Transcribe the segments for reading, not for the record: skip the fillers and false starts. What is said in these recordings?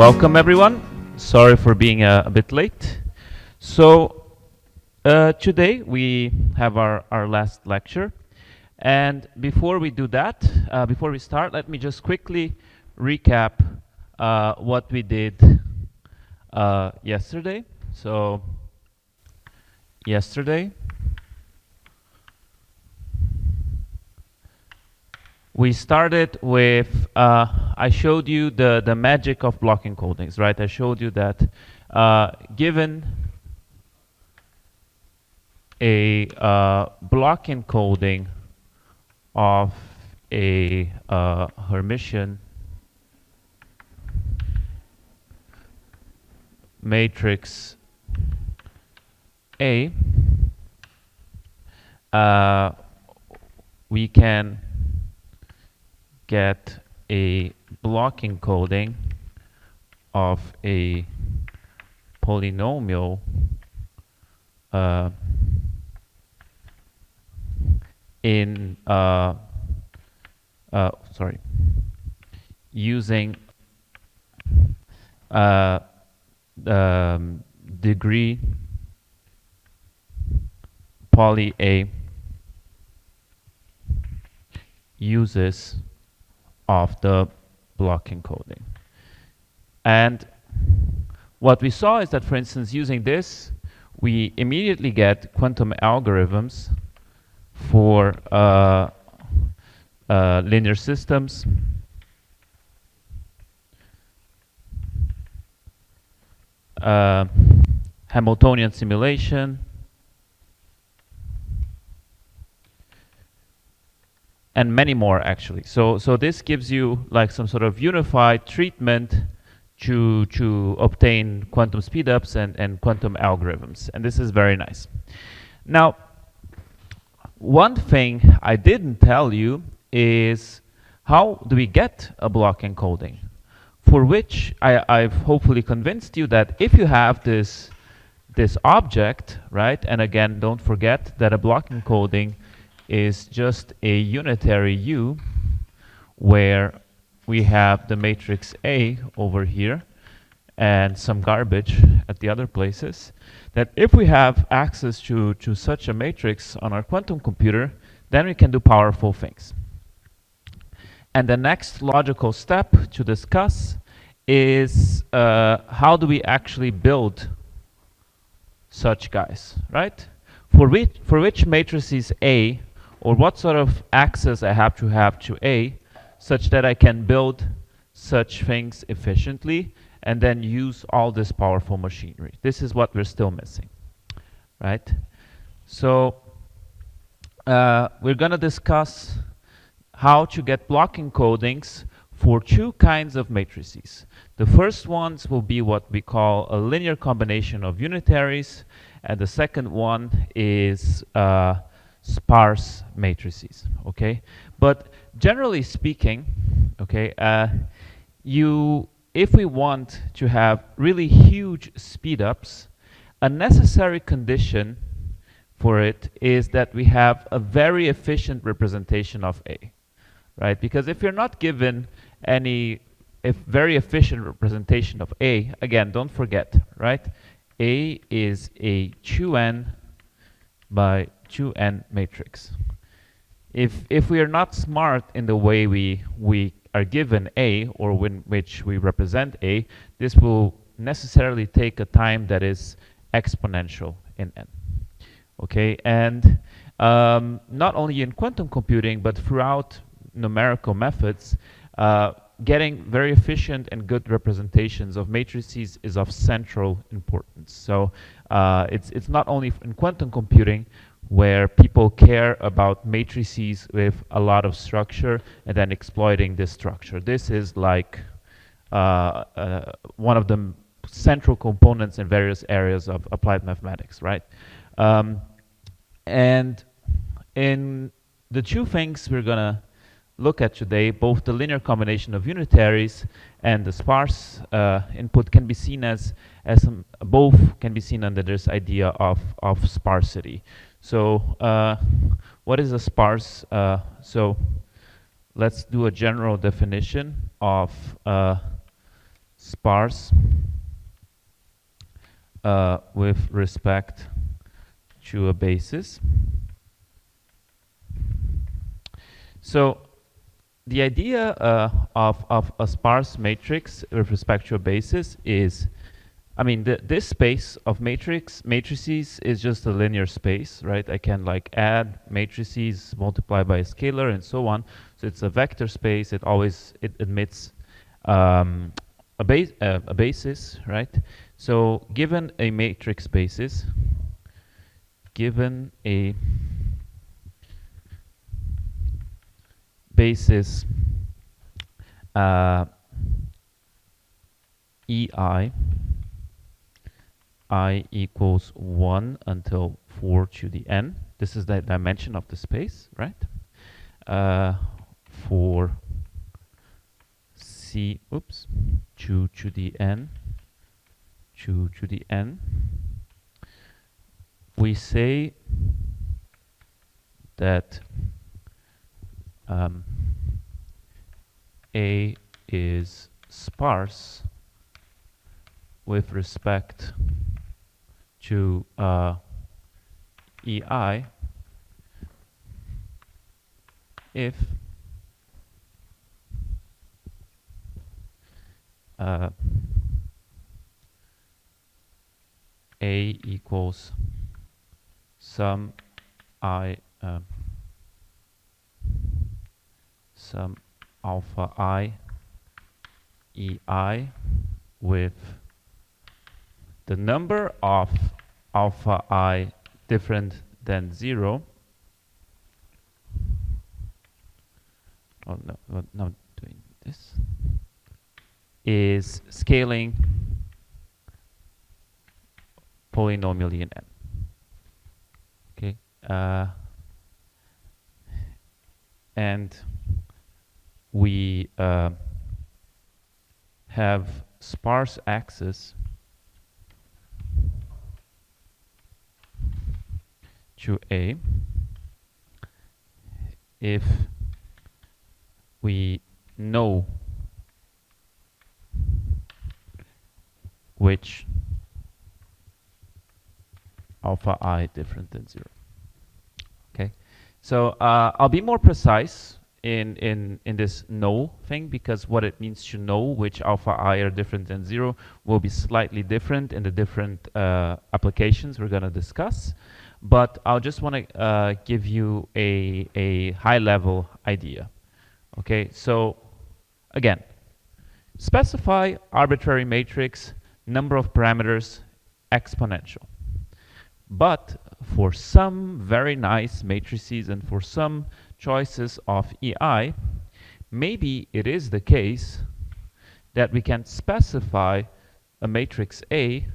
Welcome everyone. Sorry for being a bit late. So today we have our last lecture. And before we do that, before we start, let me just quickly recap what we did yesterday. So yesterday we started with, I showed you the magic of block encodings, right? I showed you that given a block encoding of a Hermitian matrix A, we can get a block encoding of a polynomial using degree poly A uses of the block encoding. And what we saw is that, for instance, using this, we immediately get quantum algorithms for linear systems, Hamiltonian simulation, and many more actually. So this gives you like some sort of unified treatment to obtain quantum speedups and quantum algorithms, and this is very nice. Now, one thing I didn't tell you is how do we get a block encoding, for which I've hopefully convinced you that if you have this object, right, and again, don't forget that a block encoding is just a unitary U where we have the matrix A over here and some garbage at the other places, that if we have access to such a matrix on our quantum computer, then we can do powerful things. And the next logical step to discuss is how do we actually build such guys, right? For which matrices A, or what sort of access I have to A, such that I can build such things efficiently and then use all this powerful machinery. This is what we're still missing, right? So we're going to discuss how to get block encodings for two kinds of matrices. The first ones will be what we call a linear combination of unitaries, and the second one is sparse matrices, okay? But generally speaking, okay, if we want to have really huge speedups, a necessary condition for it is that we have a very efficient representation of A, right? Because if you're not given any very efficient representation of A, again, don't forget, right? A is a 2n by 2n matrix. If we are not smart in the way we are given A, or which we represent A, this will necessarily take a time that is exponential in n. Okay, and not only in quantum computing, but throughout numerical methods, getting very efficient and good representations of matrices is of central importance. So it's not only in quantum computing where people care about matrices with a lot of structure and then exploiting this structure. This is like one of the central components in various areas of applied mathematics, right? And in the two things we're gonna look at today, both the linear combination of unitaries and the sparse input can be seen as both can be seen under this idea of sparsity. So what is a sparse? So let's do a general definition of sparse with respect to a basis. So the idea of a sparse matrix with respect to a basis is, I mean, this space of matrices is just a linear space, right? I can like add matrices, multiply by a scalar, and so on. So it's a vector space. It admits a basis, right? So given a matrix basis, given a basis EI, I equals 1 until 4 to the n. This is the dimension of the space, right? For C, 2 to the n, 2 to the n. We say that A is sparse with respect to EI if A equals some some alpha I EI with the number of alpha I different than 0. Oh no, not doing this. Is scaling polynomially in n. Okay, and we have sparse access to A if we know which alpha I different than 0. Okay, so I'll be more precise in this know thing, because what it means to know which alpha I are different than 0 will be slightly different in the different applications we're going to discuss. But I'll just want to give you a high-level idea. Okay, so again, specify arbitrary matrix, number of parameters, exponential. But for some very nice matrices and for some choices of EI, maybe it is the case that we can specify a matrix A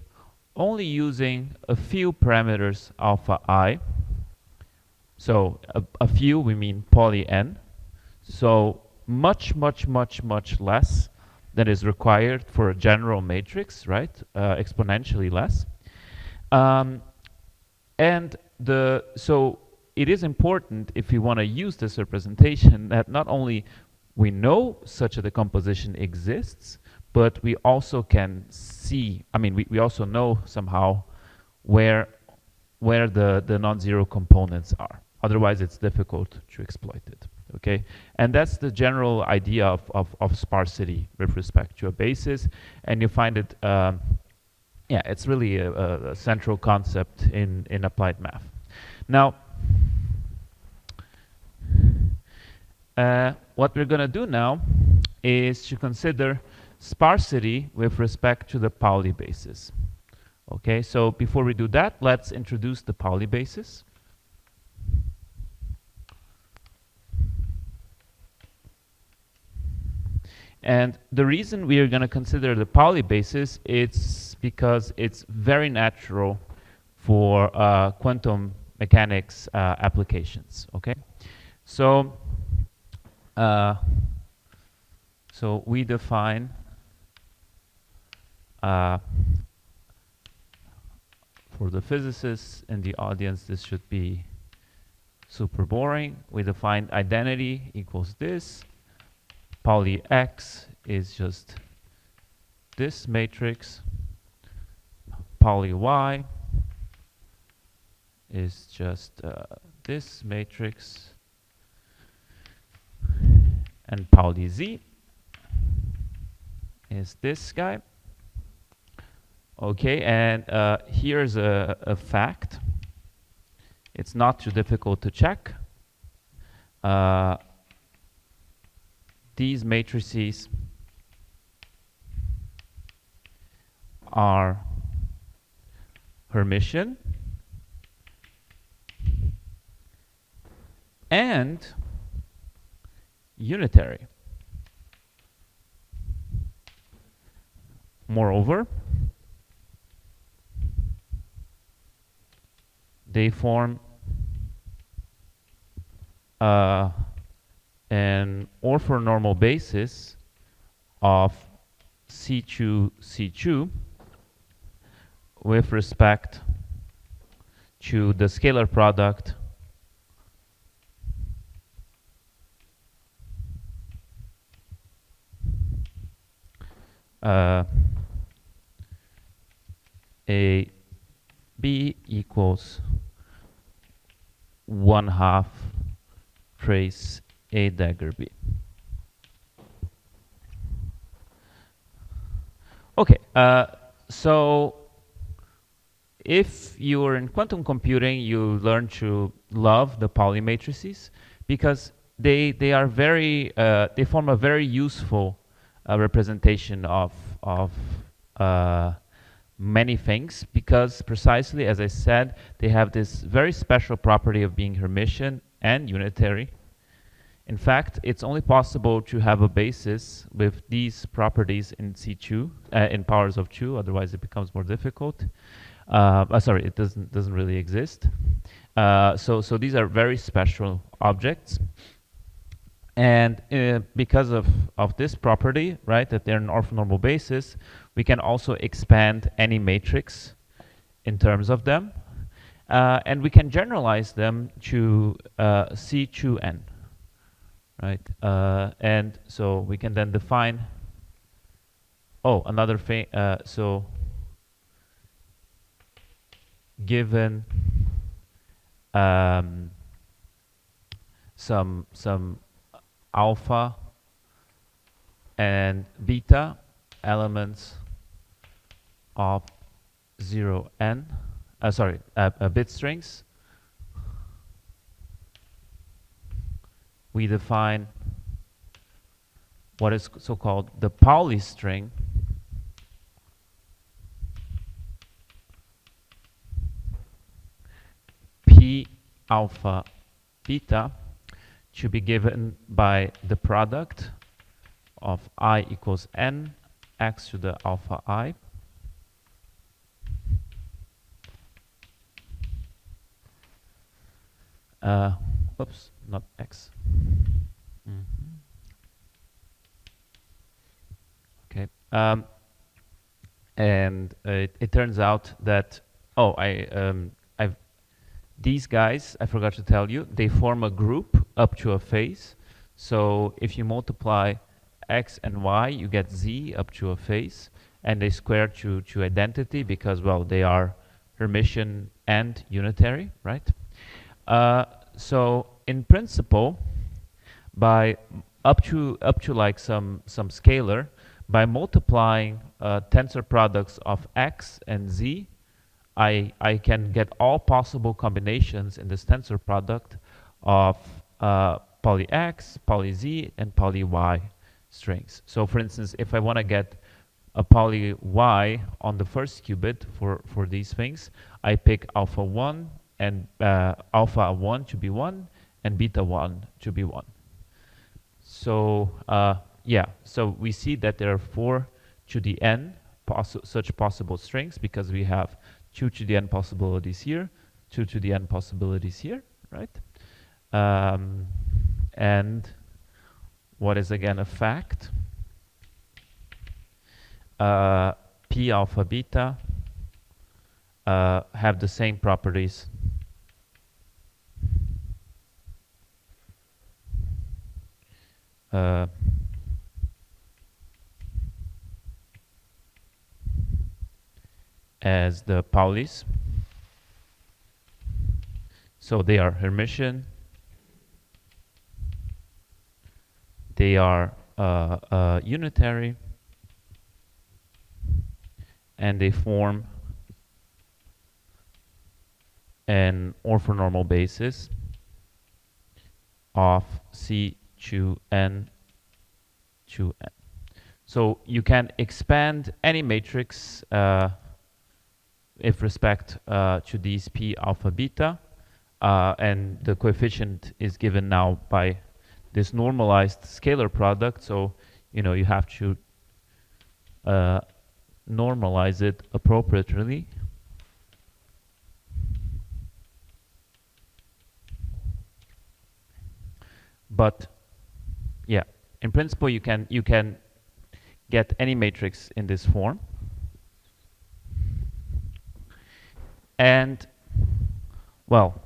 only using a few parameters alpha I. So a few, we mean poly n. So much less than is required for a general matrix, right? Exponentially less. So it is important, if we want to use this representation, that not only we know such a decomposition exists, but we also can see, I mean, we also know somehow where the non-zero components are. Otherwise, it's difficult to exploit it. Okay, and that's the general idea of sparsity with respect to a basis, and you find it, yeah, it's really a central concept in applied math. Now, what we're going to do now is to consider sparsity with respect to the Pauli basis. Okay, so before we do that, let's introduce the Pauli basis. And the reason we are going to consider the Pauli basis is because it's very natural for quantum mechanics applications. Okay, so we define for the physicists in the audience, this should be super boring. We define identity equals this. Pauli X is just this matrix poly y is just this matrix, and poly z is this guy. Okay, and here's a fact. It's not too difficult to check. These matrices are Hermitian and unitary. Moreover, they form an orthonormal basis of C2 with respect to the scalar product A B equals 1/2 trace A dagger B. Okay, so if you are in quantum computing, you learn to love the Pauli matrices because they are very they form a very useful representation of many things, because precisely as I said, they have this very special property of being Hermitian and unitary. In fact, it's only possible to have a basis with these properties in C2, in powers of 2, otherwise it becomes more difficult. Sorry, it doesn't really exist. So these are very special objects. And because of this property, right, that they're an orthonormal basis, we can also expand any matrix in terms of them. And we can generalize them to C2n, right? And so we can then define, another thing, so given some alpha and beta elements of 0n, bit strings, we define what is so-called the Pauli string P alpha beta to be given by the product of I equals n x to the alpha I oops, not x. Okay, and it turns out that these guys, I forgot to tell you, they form a group up to a phase. So if you multiply x and y, you get z up to a phase, and they square to identity because, well, they are Hermitian and unitary, right? So in principle, by up to like some scalar, by multiplying tensor products of x and z, I can get all possible combinations in this tensor product of poly x, poly z, and poly y strings. So for instance, if I want to get a poly y on the first qubit for these things, I pick alpha 1 and alpha 1 to be 1 and beta 1 to be 1. So yeah, so we see that there are 4 to the n such possible strings, because we have 2 to the n possibilities here, 2 to the n possibilities here, right? And what is again a fact? P alpha beta have the same properties as the Paulis. So they are Hermitian. They are unitary. And they form an orthonormal basis of C to N to N. So you can expand any matrix with respect to these P alpha beta, and the coefficient is given now by this normalized scalar product. So you have to normalize it appropriately. But yeah, in principle you can get any matrix in this form. And well,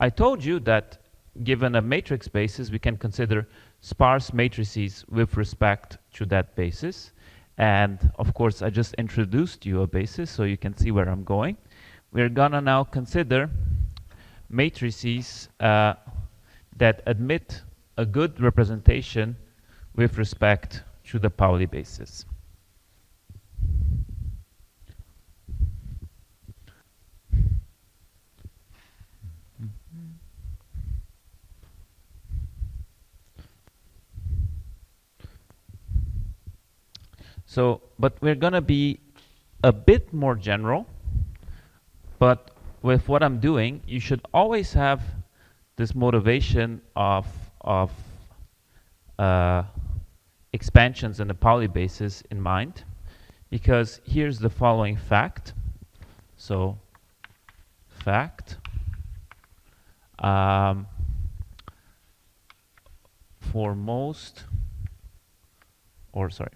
I told you that given a matrix basis, we can consider sparse matrices with respect to that basis. And of course, I just introduced you a basis, so you can see where I'm going. We're gonna now consider matrices that admit a good representation with respect to the Pauli basis. So, but we're going to be a bit more general, but with what I'm doing, you should always have this motivation of expansions in the Pauli basis in mind, because here's the following fact. So, fact, for most, or sorry,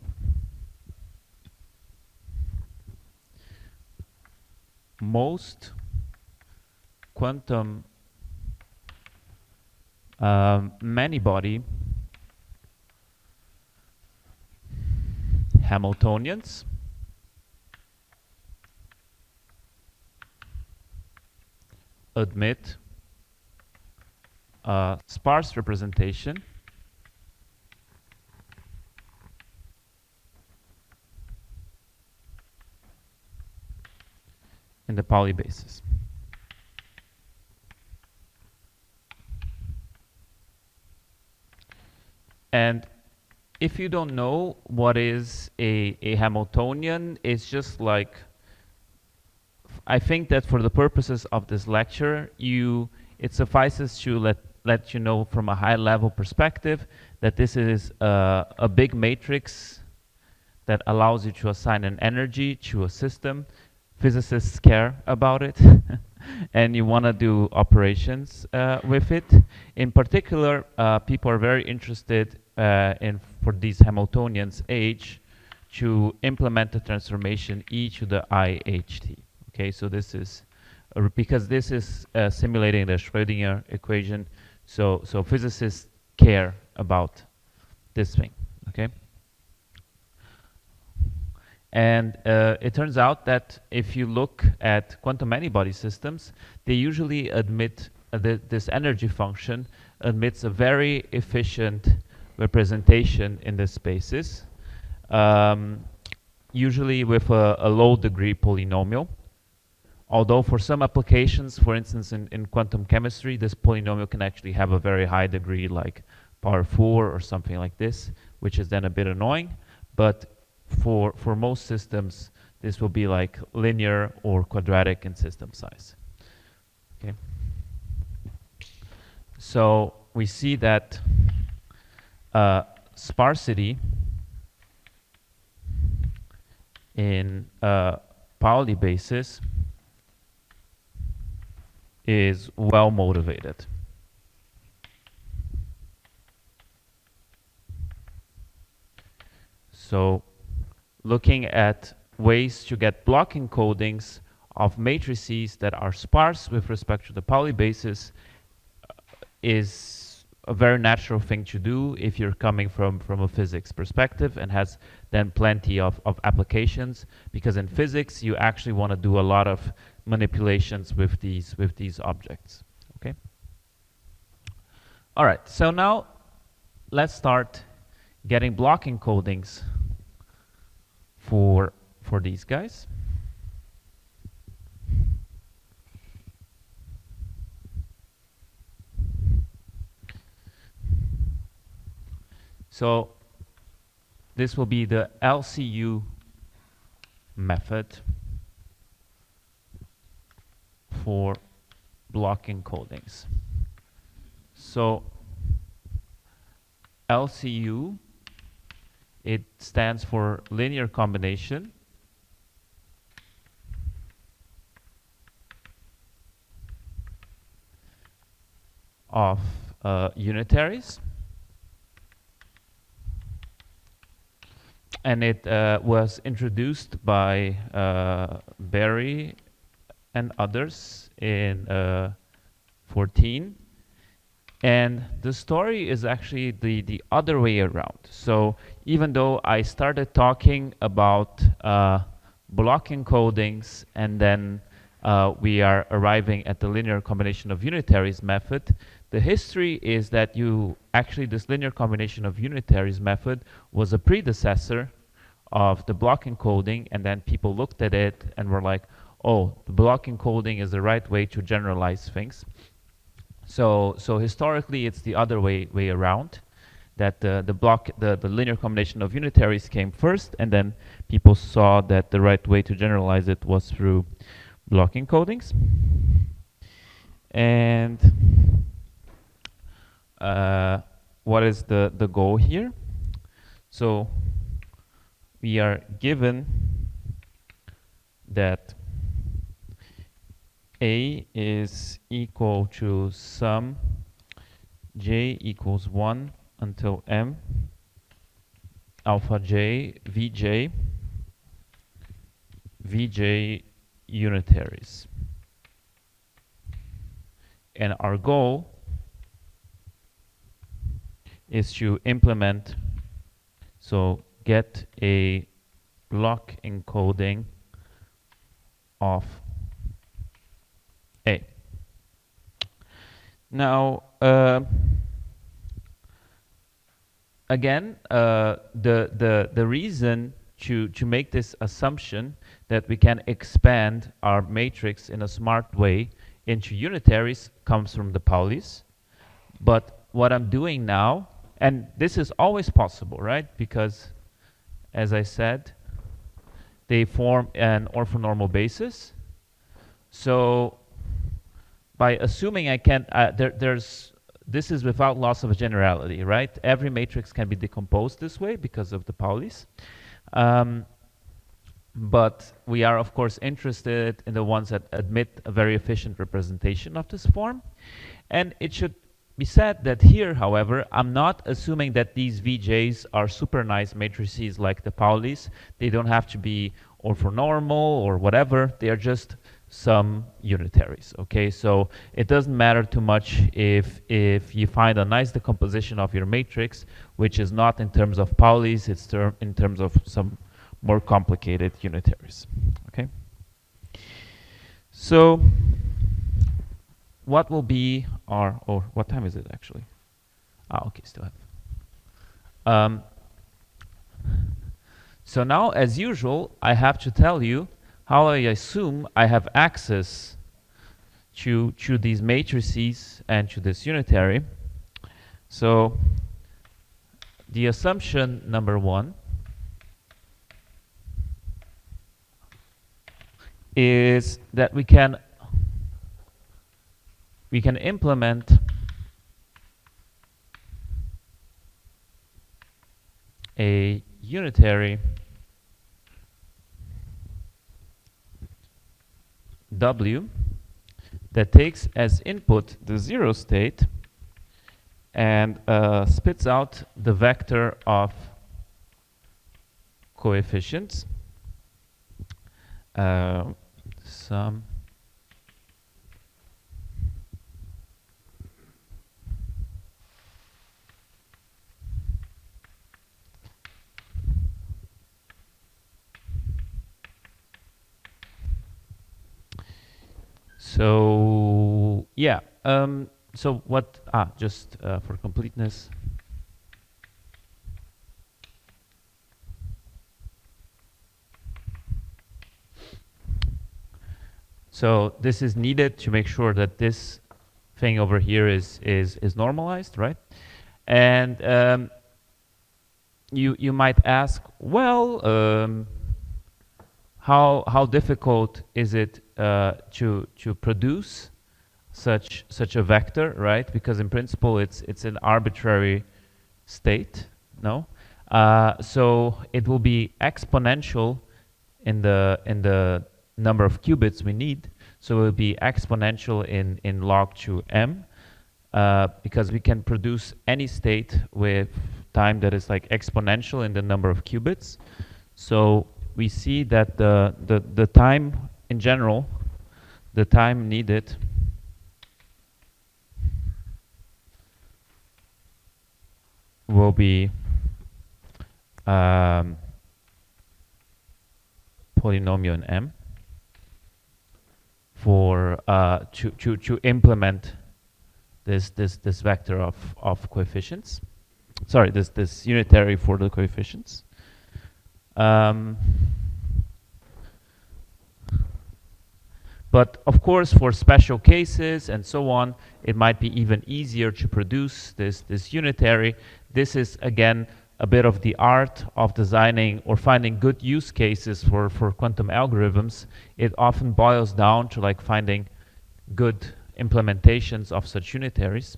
most quantum many-body Hamiltonians admit a sparse representation in the Pauli basis. And if you don't know what is a Hamiltonian, it's just like, I think that for the purposes of this lecture, it suffices to let you know from a high level perspective that this is a big matrix that allows you to assign an energy to a system. Physicists care about it and you want to do operations with it. In particular, people are very interested for these Hamiltonians H to implement the transformation e to the IHT. Okay, so this is because this is simulating the Schrödinger equation, so physicists care about this thing. Okay. And it turns out that if you look at quantum many-body systems, they usually admit this energy function admits a very efficient representation in the spaces, usually with a low degree polynomial. Although for some applications, for instance in quantum chemistry, this polynomial can actually have a very high degree, like power 4 or something like this, which is then a bit annoying. But for most systems, this will be like linear or quadratic in system size. Okay. So we see that sparsity in Pauli basis is well motivated. So looking at ways to get block encodings of matrices that are sparse with respect to the Pauli basis is a very natural thing to do if you're coming from a physics perspective, and has then plenty of applications, because in physics you actually want to do a lot of manipulations with these objects. Okay. All right. So now let's start getting block encodings for these guys. So this will be the LCU method for block encodings. So LCU, it stands for linear combination of unitaries. And it was introduced by Berry and others in 14. And the story is actually the other way around. So even though I started talking about block encodings, and then we are arriving at the linear combination of unitaries method, the history is that this linear combination of unitaries method was a predecessor of the block encoding, and then people looked at it and were like, oh, the block encoding is the right way to generalize things. So historically it's the other way around, that the linear combination of unitaries came first, and then people saw that the right way to generalize it was through block encodings. And what is the goal here? So we are given that A is equal to sum j equals 1 until m alpha j vj unitaries. And our goal is to implement, so get a block encoding of A. Now, again, the reason to make this assumption that we can expand our matrix in a smart way into unitaries comes from the Paulis. But what I'm doing now, and this is always possible, right? Because, as I said, they form an orthonormal basis. So by assuming I can, this is without loss of generality, right? Every matrix can be decomposed this way because of the Paulis. But we are, of course, interested in the ones that admit a very efficient representation of this form. And it should be said that here, however, I'm not assuming that these VJs are super nice matrices like the Paulis. They don't have to be orthonormal or whatever. They are just some unitaries, okay? So it doesn't matter too much if you find a nice decomposition of your matrix, which is not in terms of Paulis, it's in terms of some more complicated unitaries, okay? So what will be our, or what time is it actually? Ah, okay, still have. So now, as usual, I have to tell you how I assume I have access to these matrices and to this unitary. So the assumption number one is that we can implement a unitary W that takes as input the zero state and spits out the vector of coefficients, sum So yeah, so what, just for completeness. So this is needed to make sure that this thing over here is normalized, right? And you might ask, well, how difficult is it to produce such a vector, right? Because in principle it's an arbitrary state, no? So it will be exponential in the number of qubits we need. So it will be exponential in log to m, because we can produce any state with time that is like exponential in the number of qubits. So we see that the time in general, the time needed will be polynomial in M for to implement this vector of coefficients. Sorry, this unitary for the coefficients. But of course, for special cases and so on, it might be even easier to produce this unitary. This is, again, a bit of the art of designing or finding good use cases for quantum algorithms. It often boils down to like finding good implementations of such unitaries.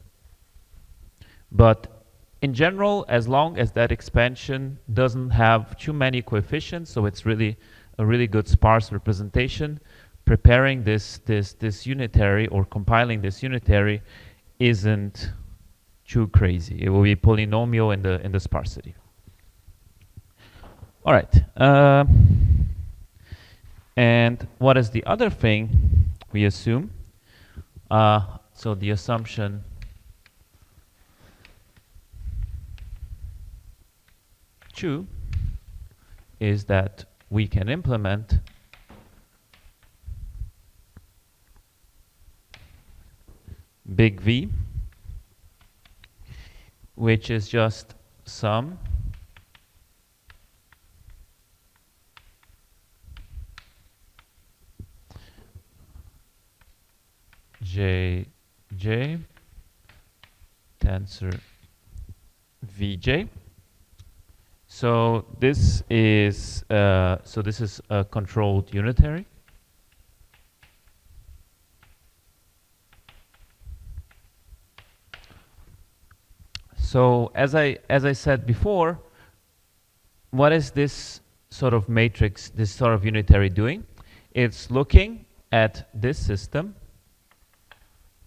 But in general, as long as that expansion doesn't have too many coefficients, so it's really a really good sparse representation, preparing this unitary or compiling this unitary isn't too crazy. It will be polynomial in the sparsity. All right. And what is the other thing we assume? So the assumption two is that we can implement big V, which is just sum J tensor Vj. So this is a controlled unitary. So as I said before, what is this sort of matrix, this sort of unitary doing? It's looking at this system,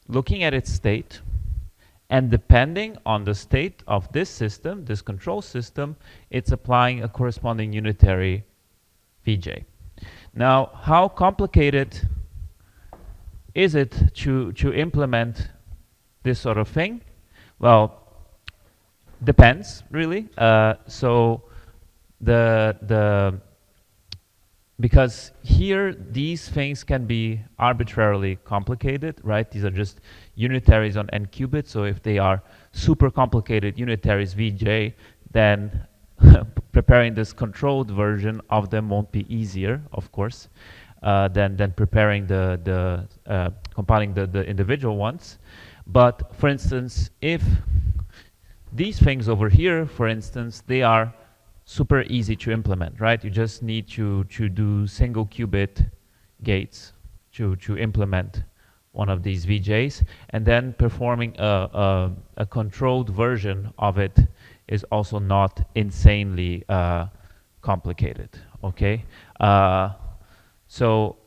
looking at its state, and depending on the state of this system, this control system, it's applying a corresponding unitary Vj. Now, how complicated is it to implement this sort of thing? Well, depends really. So because here these things can be arbitrarily complicated, right? These are just unitaries on n qubits. So if they are super complicated unitaries Vj, then preparing this controlled version of them won't be easier, of course, than preparing compiling the individual ones. But for instance, if these things over here, for instance, they are super easy to implement, right? You just need to do single qubit gates to implement one of these VJs, and then performing a controlled version of it is also not insanely complicated, okay? So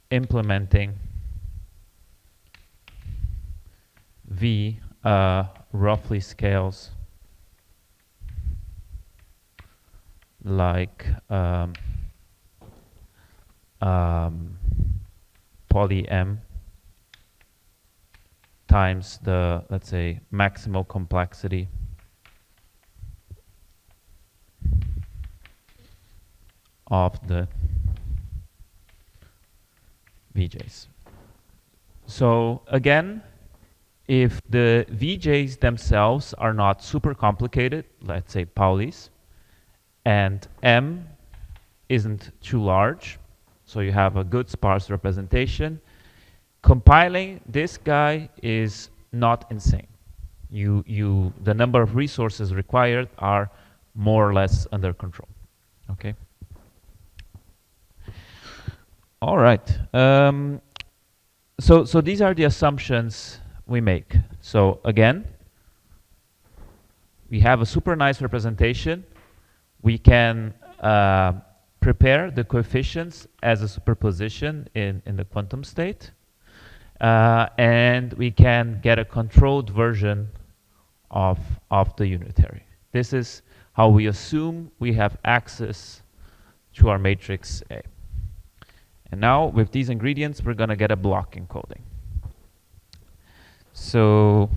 implementing V roughly scales like poly m times the, let's say, maximal complexity of the VJs. So again, if the VJs themselves are not super complicated, let's say Pauli's, and M isn't too large, so you have a good sparse representation, compiling this guy is not insane. The number of resources required are more or less under control. Okay. All right. So these are the assumptions we make. So again, we have a super nice representation. We can prepare the coefficients as a superposition in the quantum state. And we can get a controlled version of the unitary. This is how we assume we have access to our matrix A. And now, with these ingredients, we're going to get a block encoding. So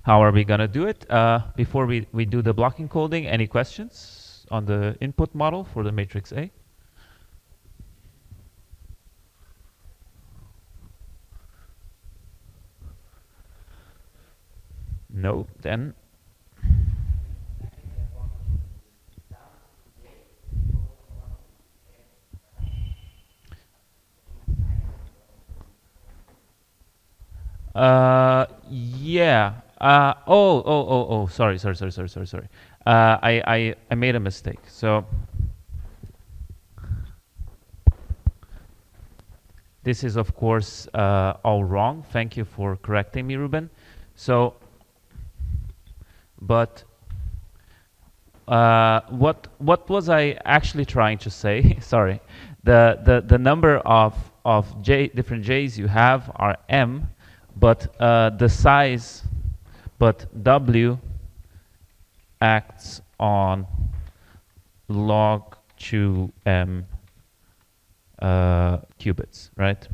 how are we going to do it? Before we do the block encoding, any questions on the input model for the matrix A? No, then yeah. Sorry. I made a mistake. So this is, of course, all wrong. Thank you for correcting me, Ruben. So, but what was I actually trying to say? Sorry, the number of different J's you have are M, but the size, but W acts on log 2m qubits, right?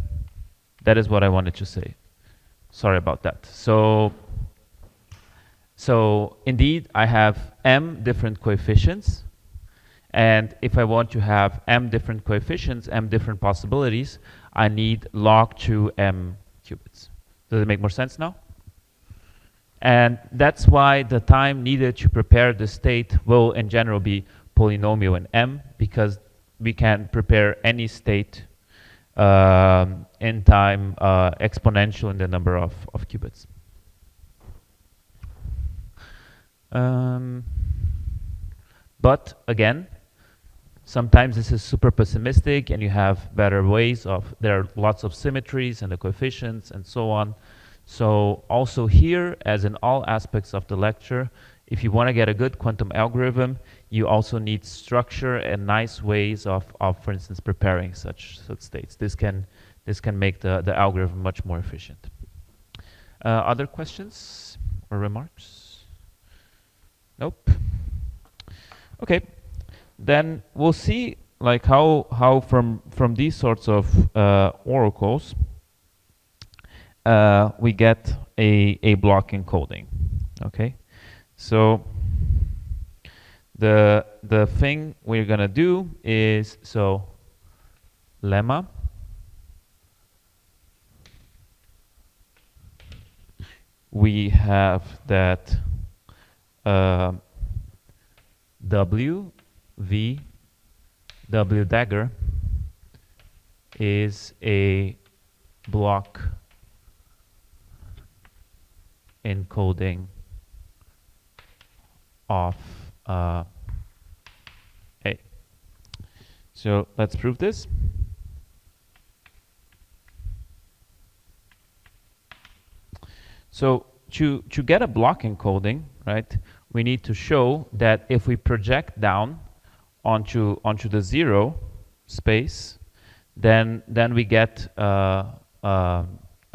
That is what I wanted to say. Sorry about that. So indeed, I have m different coefficients. And if I want to have m different coefficients, m different possibilities, I need log 2m qubits. Does it make more sense now? And that's why the time needed to prepare the state will, in general, be polynomial in m, because we can prepare any state in time exponential in the number of qubits. But again, sometimes this is super pessimistic and you have better ways of, there are lots of symmetries and the coefficients and so on. So also here, as in all aspects of the lecture, if you want to get a good quantum algorithm, you also need structure and nice ways of for instance, preparing such states. This can make the algorithm much more efficient. Other questions or remarks? Nope. Okay, then we'll see like how from these sorts of oracles we get a block encoding. Okay, so the thing we're gonna do is, so lemma we have that W dagger is a block encoding of A. So let's prove this. So to get a block encoding, right, we need to show that if we project down onto the zero space, then we get a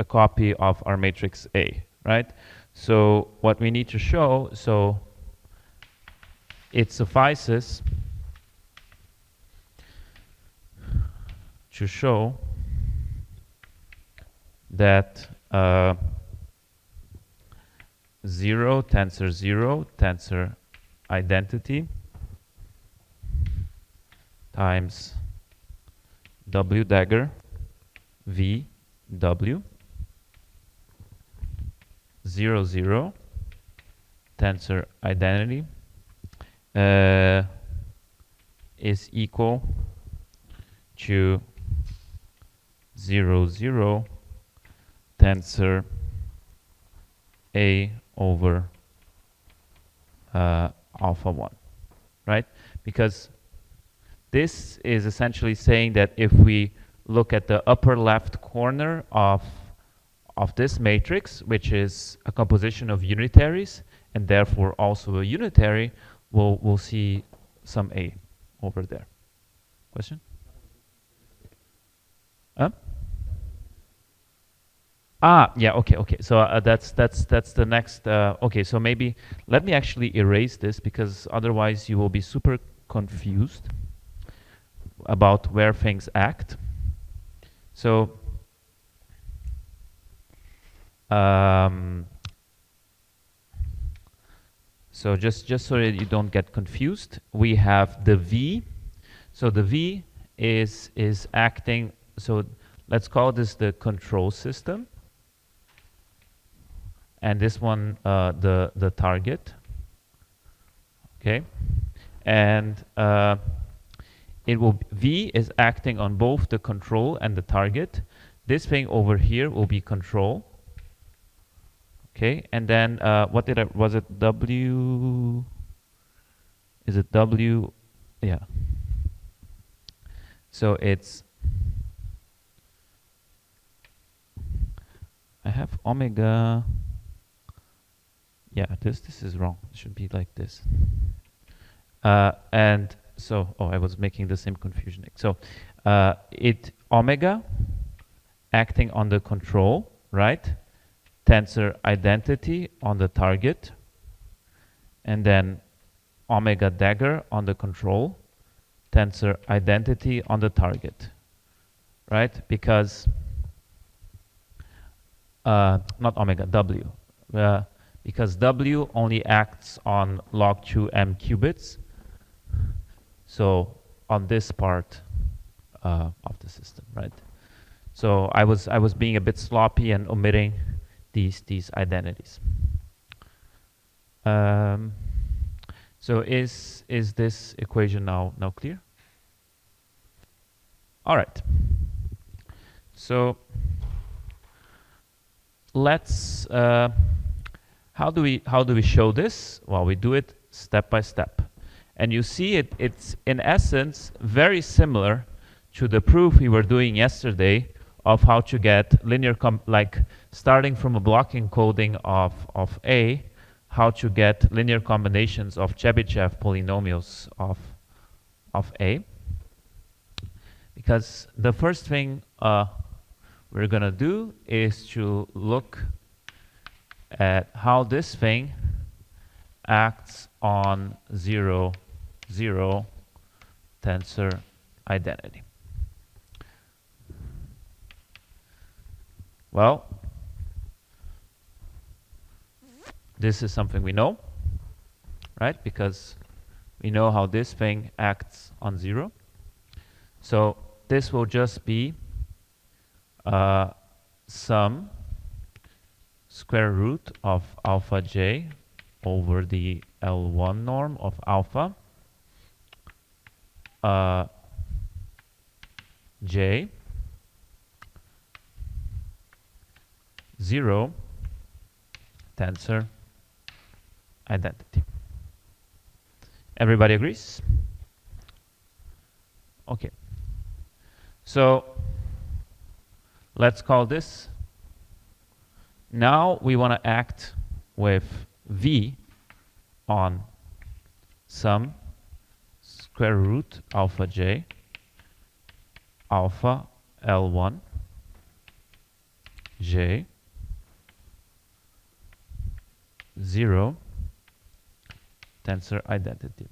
copy of our matrix A, right? So what we need to show, so it suffices to show that 0 tensor identity times W dagger VW 0, 0 tensor identity is equal to 0, 0 tensor A over alpha 1, right? Because this is essentially saying that if we look at the upper left corner of this matrix, which is a composition of unitaries, and therefore also a unitary, we'll see some A over there. Question? Huh? Yeah, okay. So that's the next. Okay, so maybe let me actually erase this, because otherwise you will be super confused about where things act. So so just so that you don't get confused, we have the V. So the V is acting. So let's call this the control system, and this one the target. Okay, and it will V is acting on both the control and the target. This thing over here will be control. Okay, and then what did was it W? Is it W? Yeah. So it's, I have omega. Yeah, this is wrong. It should be like this. And so, I was making the same confusion. So it omega acting on the control, right? Tensor identity on the target, and then omega dagger on the control, tensor identity on the target, right? Because not omega, W, because W only acts on log 2 m qubits, so on this part of the system, right? So I was being a bit sloppy and omitting these identities. So is this equation now clear? All right. So let's how do we show this? Well, we do it step by step, and you see it's in essence very similar to the proof we were doing yesterday of how to get linear like starting from a block encoding of A, how to get linear combinations of Chebyshev polynomials of A. Because the first thing we're gonna do is to look at how this thing acts on 0, 0 tensor identity. Well, this is something we know, right? Because we know how this thing acts on 0. So this will just be some square root of alpha j over the L1 norm of alpha j 0 tensor identity. Everybody agrees? Okay. So let's call this. Now we want to act with V on some square root alpha j alpha L1 j 0 tensor identity.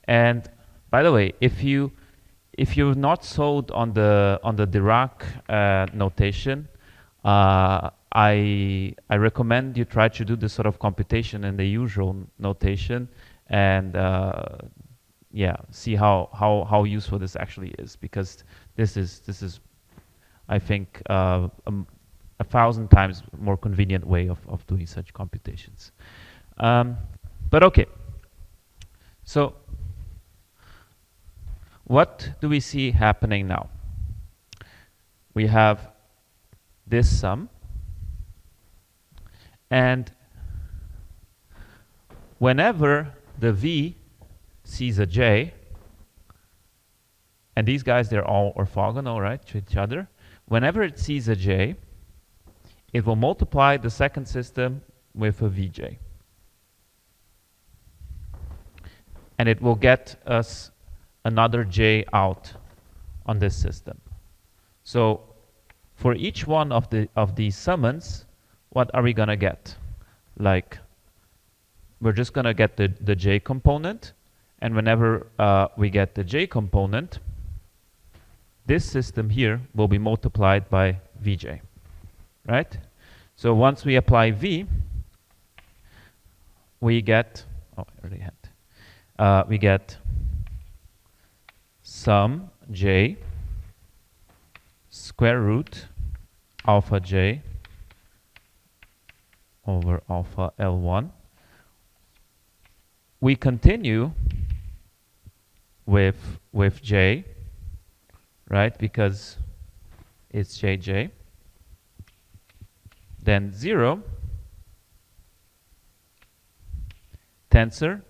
And by the way, if you're not sold on the Dirac notation, I recommend you try to do this sort of computation in the usual notation, and yeah, see how useful this actually is, because this is I think, 1,000 times more convenient way of doing such computations. But okay, so what do we see happening now? We have this sum, and whenever the V sees a J, and these guys, they're all orthogonal, right, to each other. Whenever it sees a J, it will multiply the second system with a Vj. And it will get us another J out on this system. So for each one of these summons, what are we going to get? Like, we're just going to get the J component. And whenever we get the J component, this system here will be multiplied by Vj, right? So once we apply V, we get, oh, I already had, we get sum J square root alpha J over alpha L1. We continue with J, right, because it's Jj. Then 0 tensor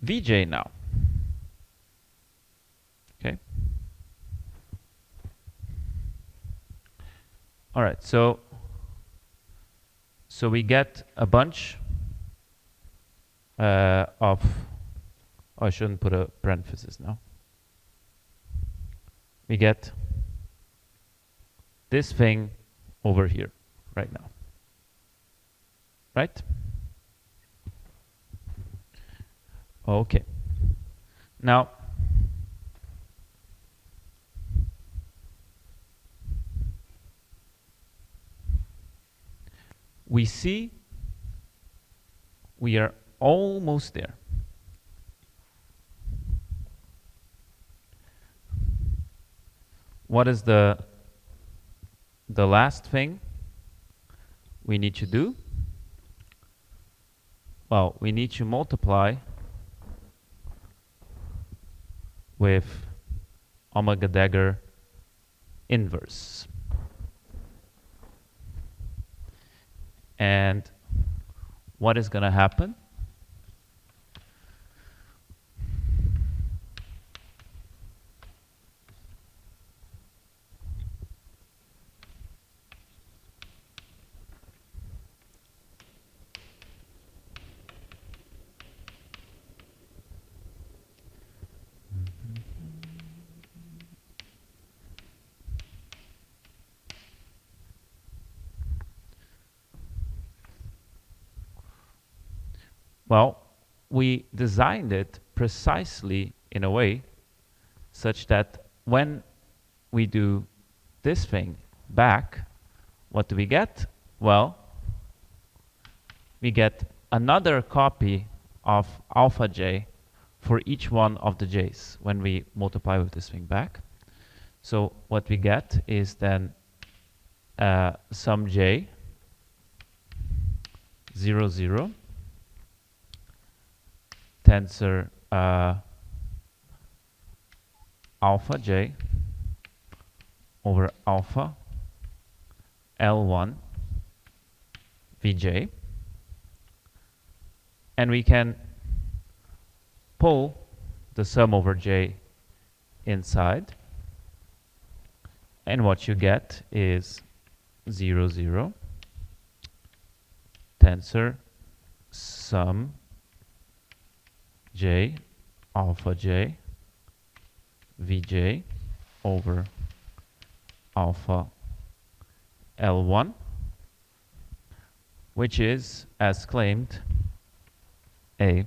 Vj now. Okay. All right, so we get a bunch of, oh, I shouldn't put a parenthesis now. We get this thing over here right now, right? Okay. Now, we see we are almost there. What is the last thing we need to do? Well, we need to multiply with omega dagger inverse. And what is going to happen? Well, we designed it precisely in a way such that when we do this thing back, what do we get? Well, we get another copy of alpha j for each one of the j's when we multiply with this thing back. So what we get is then sum j 0, 0 tensor alpha j over alpha L1 Vj, and we can pull the sum over j inside, and what you get is 0, 0 tensor sum j alpha j Vj over alpha L1, which is, as claimed, A.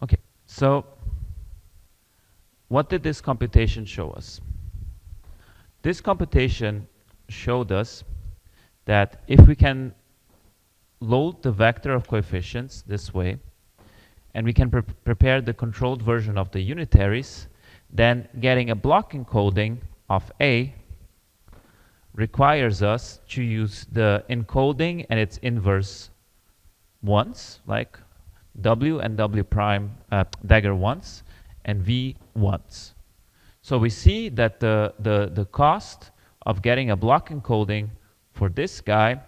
Okay, so what did this computation show us? This computation showed us that if we can load the vector of coefficients this way, and we can prepare the controlled version of the unitaries, then getting a block encoding of A requires us to use the encoding and its inverse once, like W and W prime dagger once, and V once. So we see that the cost of getting a block encoding for this guy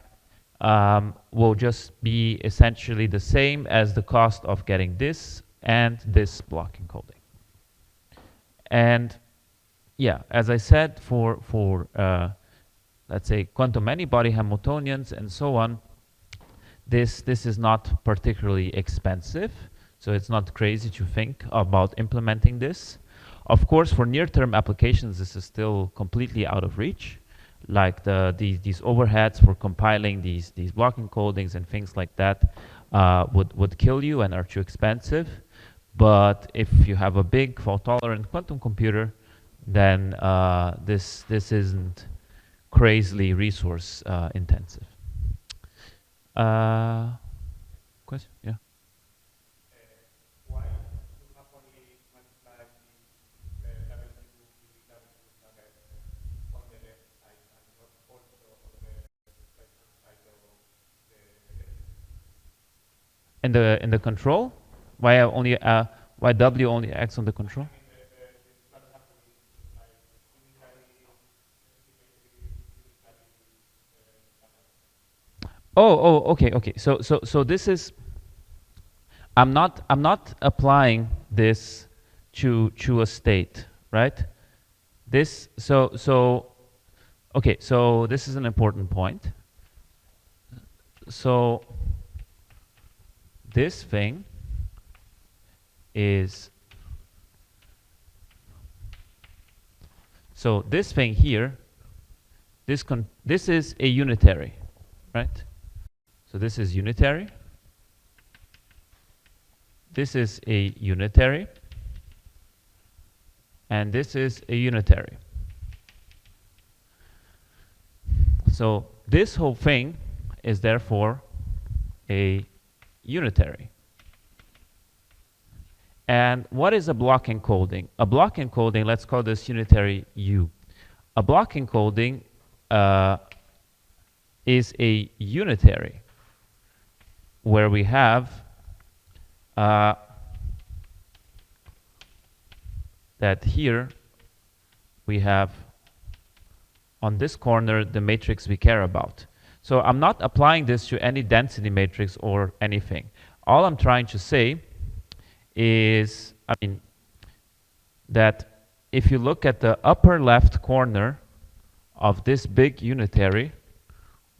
will just be essentially the same as the cost of getting this and this block encoding. And yeah, as I said, for let's say quantum many-body Hamiltonians and so on, this is not particularly expensive, so it's not crazy to think about implementing this. Of course, for near-term applications, this is still completely out of reach, like these overheads for compiling these block encodings and things like that would kill you and are too expensive. But if you have a big fault-tolerant quantum computer, then this isn't crazily resource intensive. Question? Yeah. Why you have only multiplied the on the left side and not also on the right-hand side of the In the control, why why W only acts on the control? Okay. So this is, I'm not applying this to a state, right? This okay, so this is an important point. So this thing is, so this thing here, this is a unitary, right? So this is unitary. This is a unitary. And this is a unitary. So this whole thing is therefore a unitary. And what is a block encoding? A block encoding, let's call this unitary U. A block encoding is a unitary where we have that here we have on this corner the matrix we care about. So I'm not applying this to any density matrix or anything. All I'm trying to say is, I mean, that if you look at the upper left corner of this big unitary,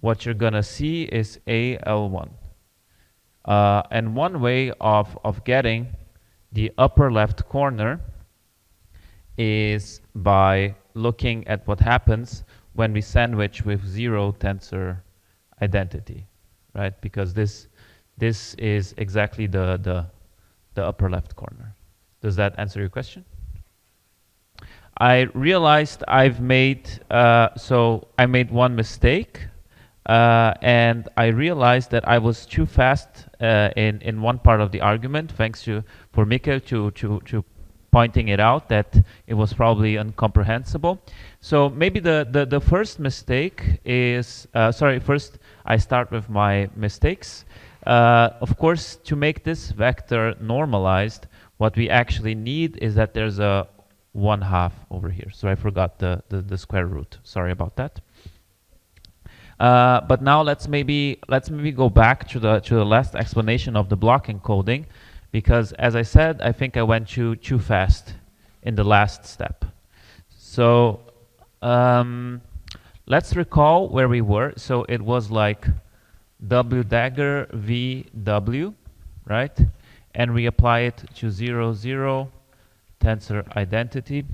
what you're going to see is AL1. And one way of getting the upper left corner is by looking at what happens when we sandwich with zero tensor identity, right? Because this is exactly the upper left corner. Does that answer your question? I realized I've made, so I made one mistake. And I realized that I was too fast in one part of the argument, thanks for Mika to pointing it out that it was probably incomprehensible. So maybe the first mistake is, first I start with my mistakes. Of course, to make this vector normalized, what we actually need is that there's a 1/2 over here. So I forgot the square root. Sorry about that. But now let's maybe go back to the last explanation of the block encoding, because as I said, I think I went too fast in the last step. So let's recall where we were. So it was like W dagger V W, right? And we apply it to 0, 0 tensor identity.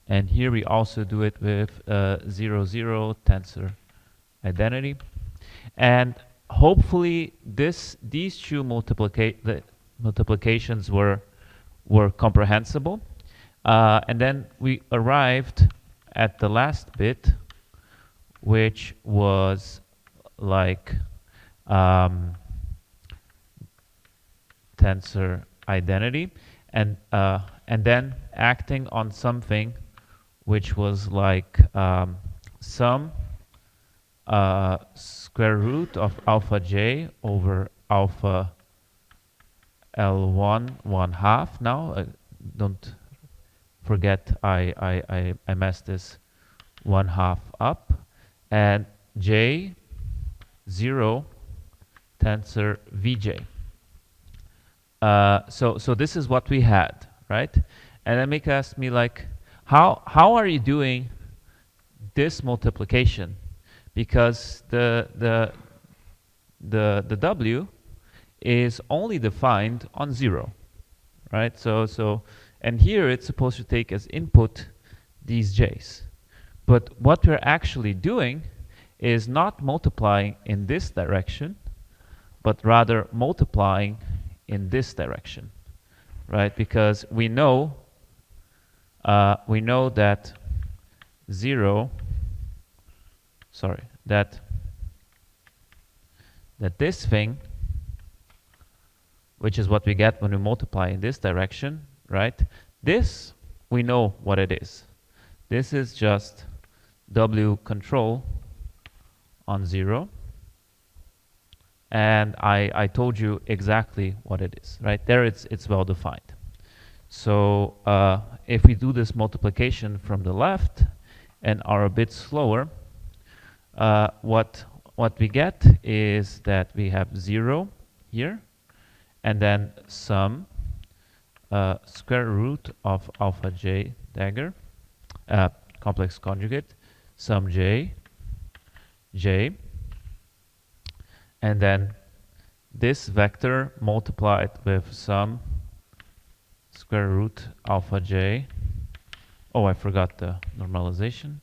And here we also do it with 0, 0 tensor identity. And hopefully these two multiplications were comprehensible. And then we arrived at the last bit, which was like tensor identity, and then acting on something which was like some square root of alpha j over alpha L1 1/2. Now don't forget I messed this 1/2 up, and j 0 tensor vj. So this is what we had, right? And then Mika asked me like, how are you doing this multiplication? Because the w is only defined on 0, right? So and here it's supposed to take as input these j's. But what we're actually doing is not multiplying in this direction, but rather multiplying in this direction, right? Because we know that that this thing, which is what we get when we multiply in this direction, right? This, we know what it is. This is just W control on 0. And I told you exactly what it is, right? There it's well defined. So if we do this multiplication from the left and are a bit slower, what we get is that we have 0 here, and then some square root of alpha j dagger, complex conjugate, some j, and then this vector multiplied with some square root alpha j. Oh, I forgot the normalization.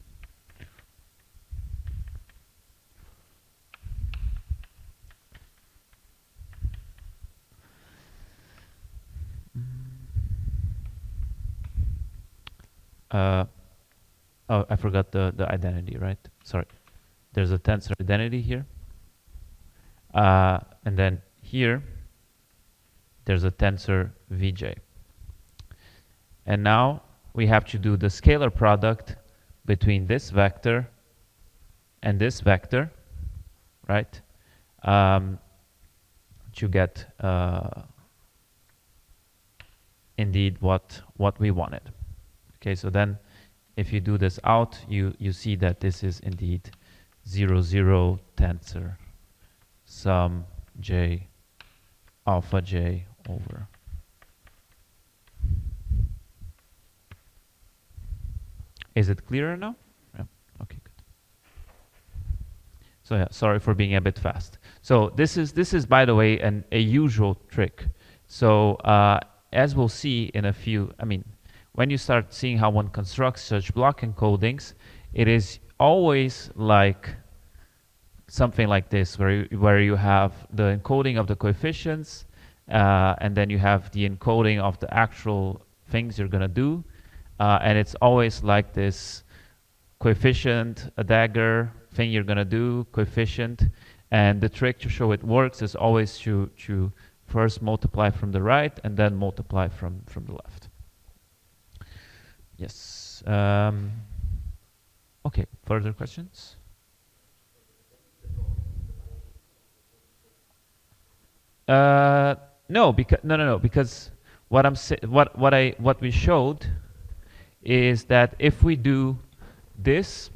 Oh, I forgot the identity, right? Sorry. There's a tensor identity here. And then here, there's a tensor Vj. And now we have to do the scalar product between this vector and this vector, right? To get indeed what we wanted. Okay, so then if you do this out, you see that this is indeed 0, 0 tensor sum j alpha j over. Is it clearer now? Yeah. Okay, good. So yeah, sorry for being a bit fast. So this is by the way a usual trick. So as we'll see in a few, I mean, when you start seeing how one constructs such block encodings, it is always like something like this, where you have the encoding of the coefficients, and then you have the encoding of the actual things you're going to do. And it's always like this coefficient, a dagger thing you're going to do, coefficient. And the trick to show it works is always to first multiply from the right and then multiply from the left. Yes. Okay, further questions? No, because what we showed is that if we do this,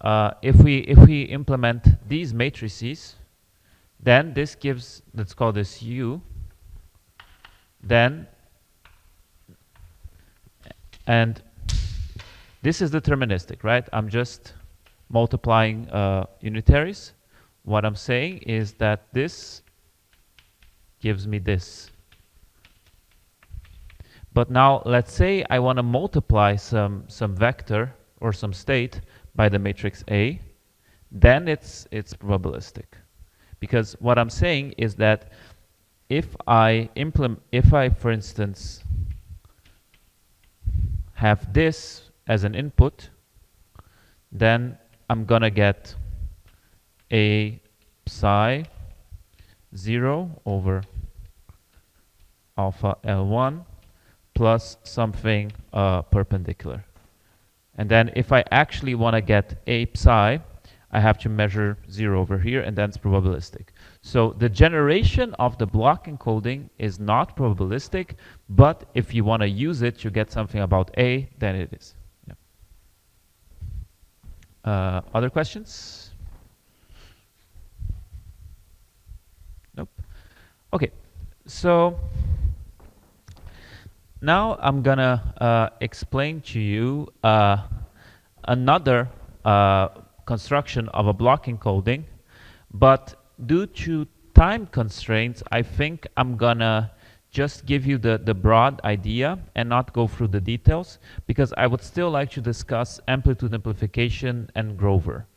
if we implement these matrices, then this gives, let's call this U, then, and this is deterministic, right? I'm just multiplying unitaries. What I'm saying is that this gives me this. But now let's say I want to multiply some vector or some state by the matrix A, then it's probabilistic. Because what I'm saying is that if I for instance have this as an input, then I'm gonna get a psi 0 over alpha L1 plus something perpendicular. And then if I actually want to get A psi, I have to measure 0 over here, and that's probabilistic. So the generation of the block encoding is not probabilistic, but if you want to use it to get something about A, then it is. Yeah. Other questions? Nope. Okay, so now I'm gonna explain to you another construction of a block encoding, but due to time constraints, I think I'm gonna just give you the broad idea and not go through the details, because I would still like to discuss amplitude amplification and Grover.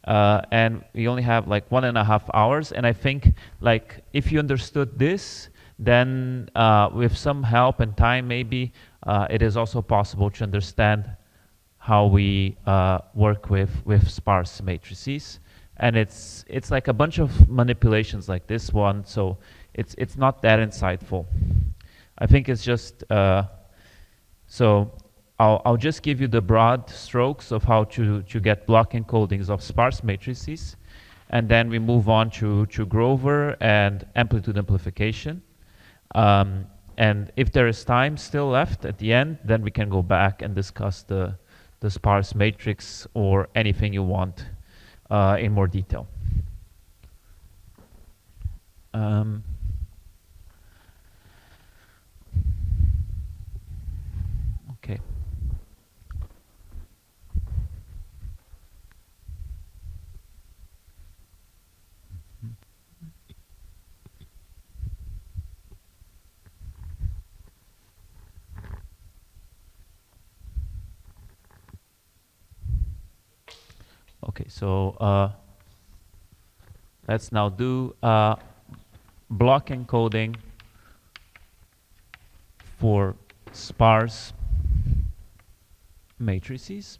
And we only have like 1.5 hours, and I think like if you understood this, then with some help and time maybe, it is also possible to understand how we work with sparse matrices. And it's like a bunch of manipulations like this one, so it's not that insightful. I think it's just, so I'll just give you the broad strokes of how to get block encodings of sparse matrices, and then we move on to Grover and amplitude amplification. And if there is time still left at the end, then we can go back and discuss the sparse matrix or anything you want in more detail. Okay. Okay, so let's now do block encoding for sparse matrices.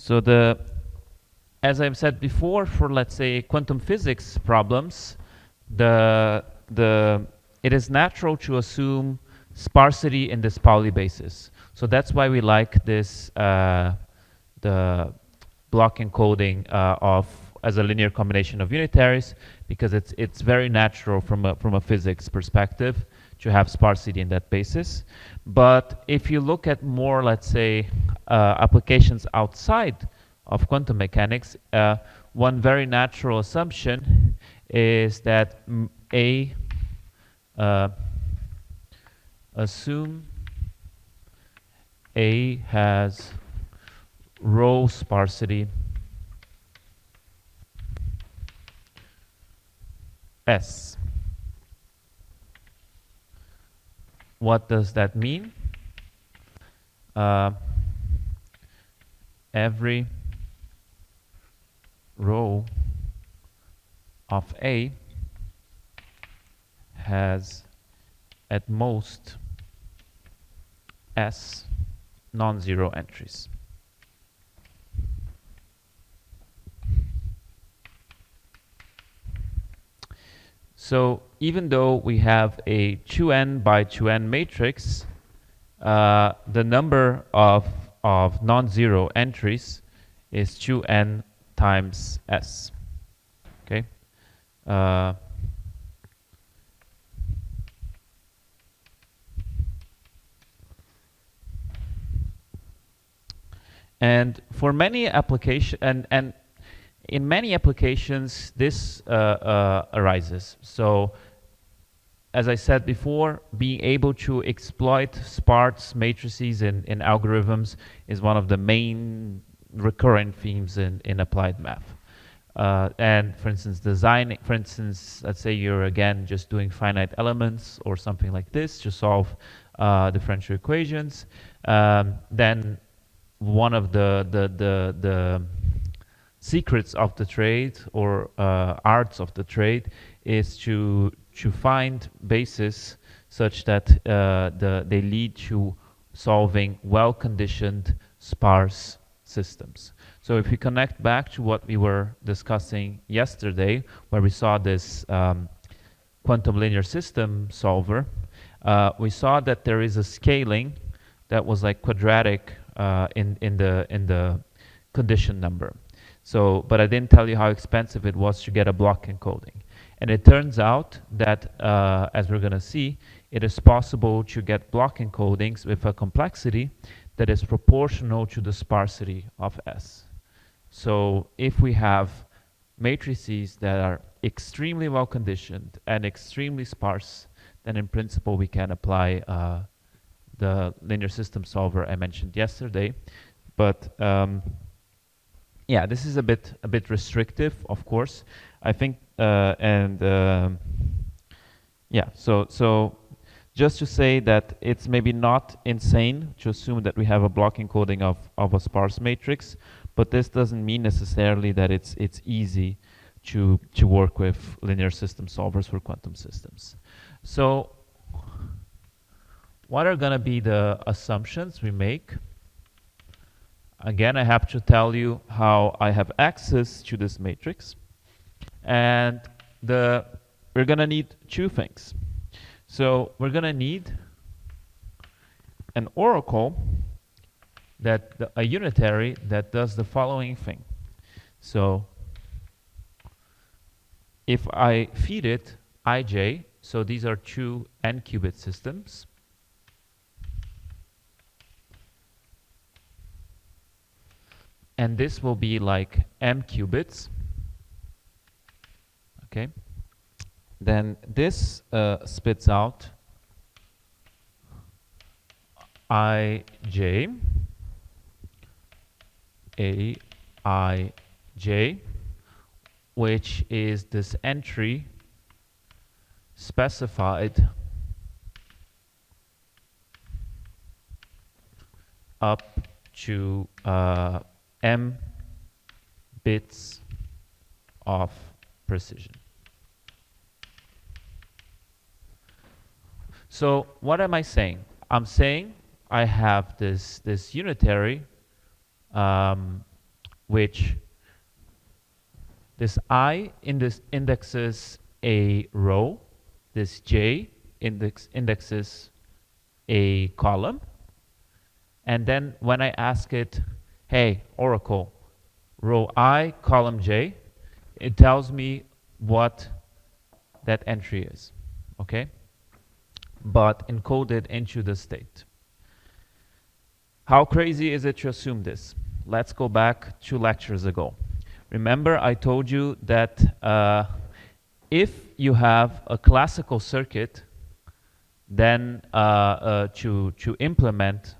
So the, as I've said before, for let's say quantum physics problems, it is natural to assume sparsity in this Pauli basis. So that's why we like this the block encoding of as a linear combination of unitaries, because it's very natural from a physics perspective to have sparsity in that basis. But if you look at more, let's say, applications outside of quantum mechanics, one very natural assumption is that assume A has row sparsity S. What does that mean? Every row of A has at most S non-zero entries. So even though we have a 2n by 2n matrix, the number of non-zero entries is 2n times S. Okay. And for many applications, and in many applications, this arises. So, as I said before, being able to exploit sparse matrices in algorithms is one of the main recurrent themes in applied math. And for instance, let's say you're again just doing finite elements or something like this to solve differential equations, then one of the secrets of the trade or arts of the trade is to find bases such that they lead to solving well-conditioned sparse systems. So if we connect back to what we were discussing yesterday, where we saw this quantum linear system solver, we saw that there is a scaling that was like quadratic in the condition number. So, but I didn't tell you how expensive it was to get a block encoding. And it turns out that, as we're going to see, it is possible to get block encodings with a complexity that is proportional to the sparsity of S. So if we have matrices that are extremely well conditioned and extremely sparse, then in principle we can apply the linear system solver I mentioned yesterday. But yeah, this is a bit restrictive, of course. I think, yeah, so just to say that it's maybe not insane to assume that we have a block encoding of a sparse matrix, but this doesn't mean necessarily that it's easy to work with linear system solvers for quantum systems. So what are going to be the assumptions we make? Again, I have to tell you how I have access to this matrix. And we're going to need two things. So we're going to need an oracle, a unitary that does the following thing. So if I feed it ij, so these are two n-qubit systems, and this will be like m qubits, okay? Then this spits out ij, aij, which is this entry specified up to m bits of precision. So what am I saying? I'm saying I have this unitary, which this I indexes a row, this j indexes a column, and then when I ask it, hey, oracle, row I, column j, it tells me what that entry is, okay? But encoded into the state. How crazy is it to assume this? Let's go back 2 lectures ago. Remember, I told you that if you have a classical circuit, then to implement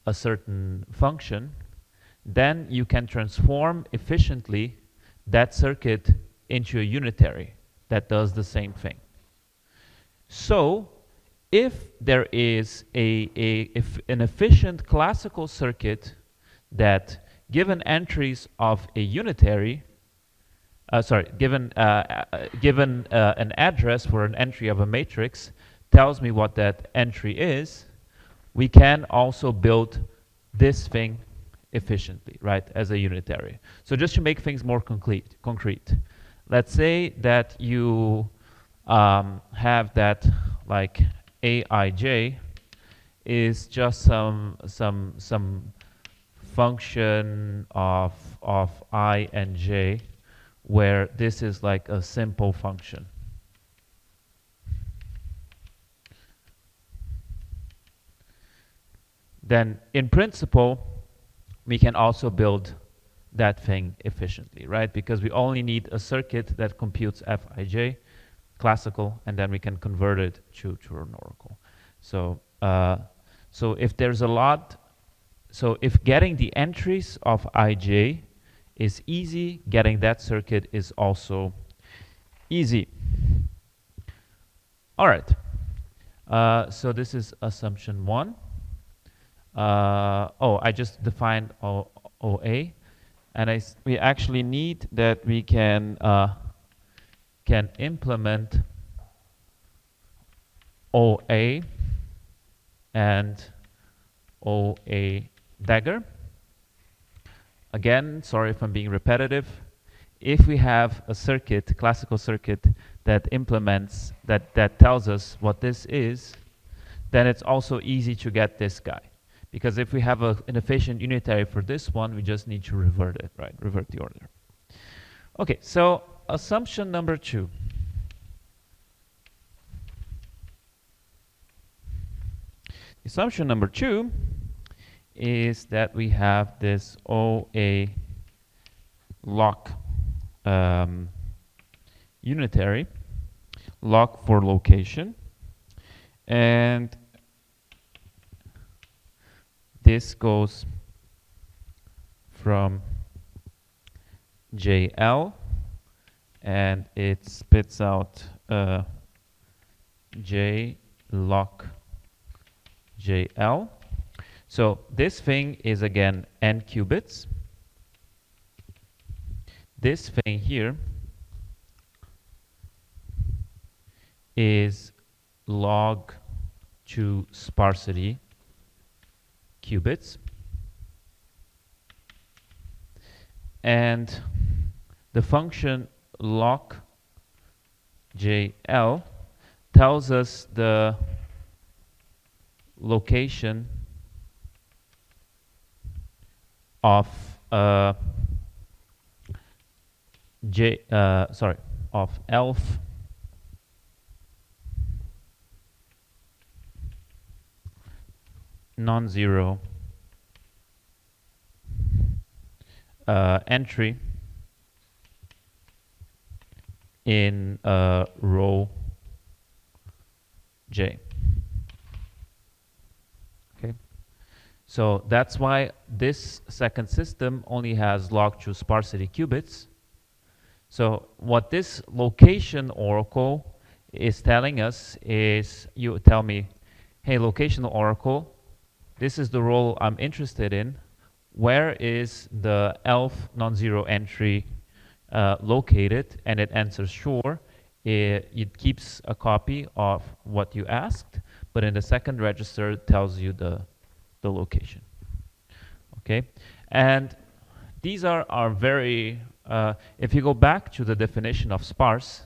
a certain function, then you can transform efficiently that circuit into a unitary that does the same thing. So if there is an efficient classical circuit that, given entries of a unitary, given an address for an entry of a matrix, tells me what that entry is, we can also build this thing efficiently, right, as a unitary. So just to make things more concrete, let's say that you have that like aij is just some function of I and j, where this is like a simple function. Then in principle, we can also build that thing efficiently, right? Because we only need a circuit that computes Fij, classical, and then we can convert it to an oracle. So, so if there's a lot, so if getting the entries of Ij is easy, getting that circuit is also easy. All right. So this is assumption 1. Oh, I just defined OA, and we actually need that we can implement OA and OA dagger. again, sorry if I'm being repetitive, if we have a circuit, classical circuit, that implements, that tells us what this is, then it's also easy to get this guy. Because if we have an efficient unitary for this one, we just need to revert it, right? Revert the order. Okay, so assumption number 2. Assumption number 2 is that we have this OA lock unitary, lock for location, and this goes from JL and it spits out J lock JL. So this thing is again n qubits. This thing here is log to sparsity qubits. And the function lock JL tells us the location of of ELF non-zero entry in row J. Okay, so that's why this second system only has log to sparsity qubits. So what this location oracle is telling us is, you tell me, hey, location oracle, this is the role I'm interested in. Where is the ELF non-zero entry located? And it answers sure. It keeps a copy of what you asked, but in the second register it tells you the location. Okay, and these are very, if you go back to the definition of sparse,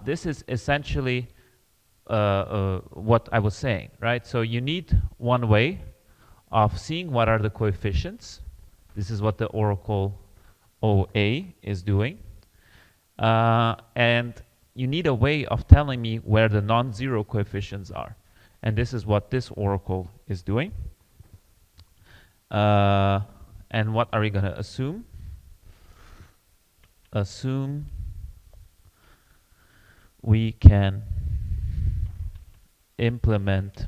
this is essentially what I was saying, right? So you need one way of seeing what are the coefficients. This is what the oracle OA is doing. And you need a way of telling me where the non-zero coefficients are. And this is what this oracle is doing. And what are we going to assume? Assume we can implement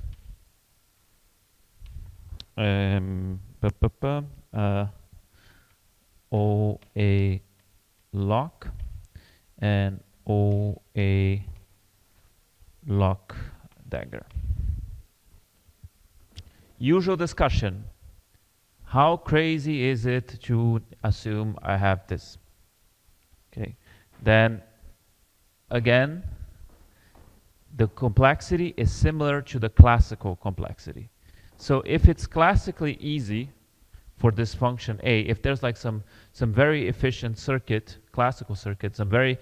OA lock and OA lock dagger. Usual discussion. How crazy is it to assume I have this? Okay, then again, the complexity is similar to the classical complexity. So if it's classically easy for this function A, if there's like some very efficient circuit, classical circuit, some very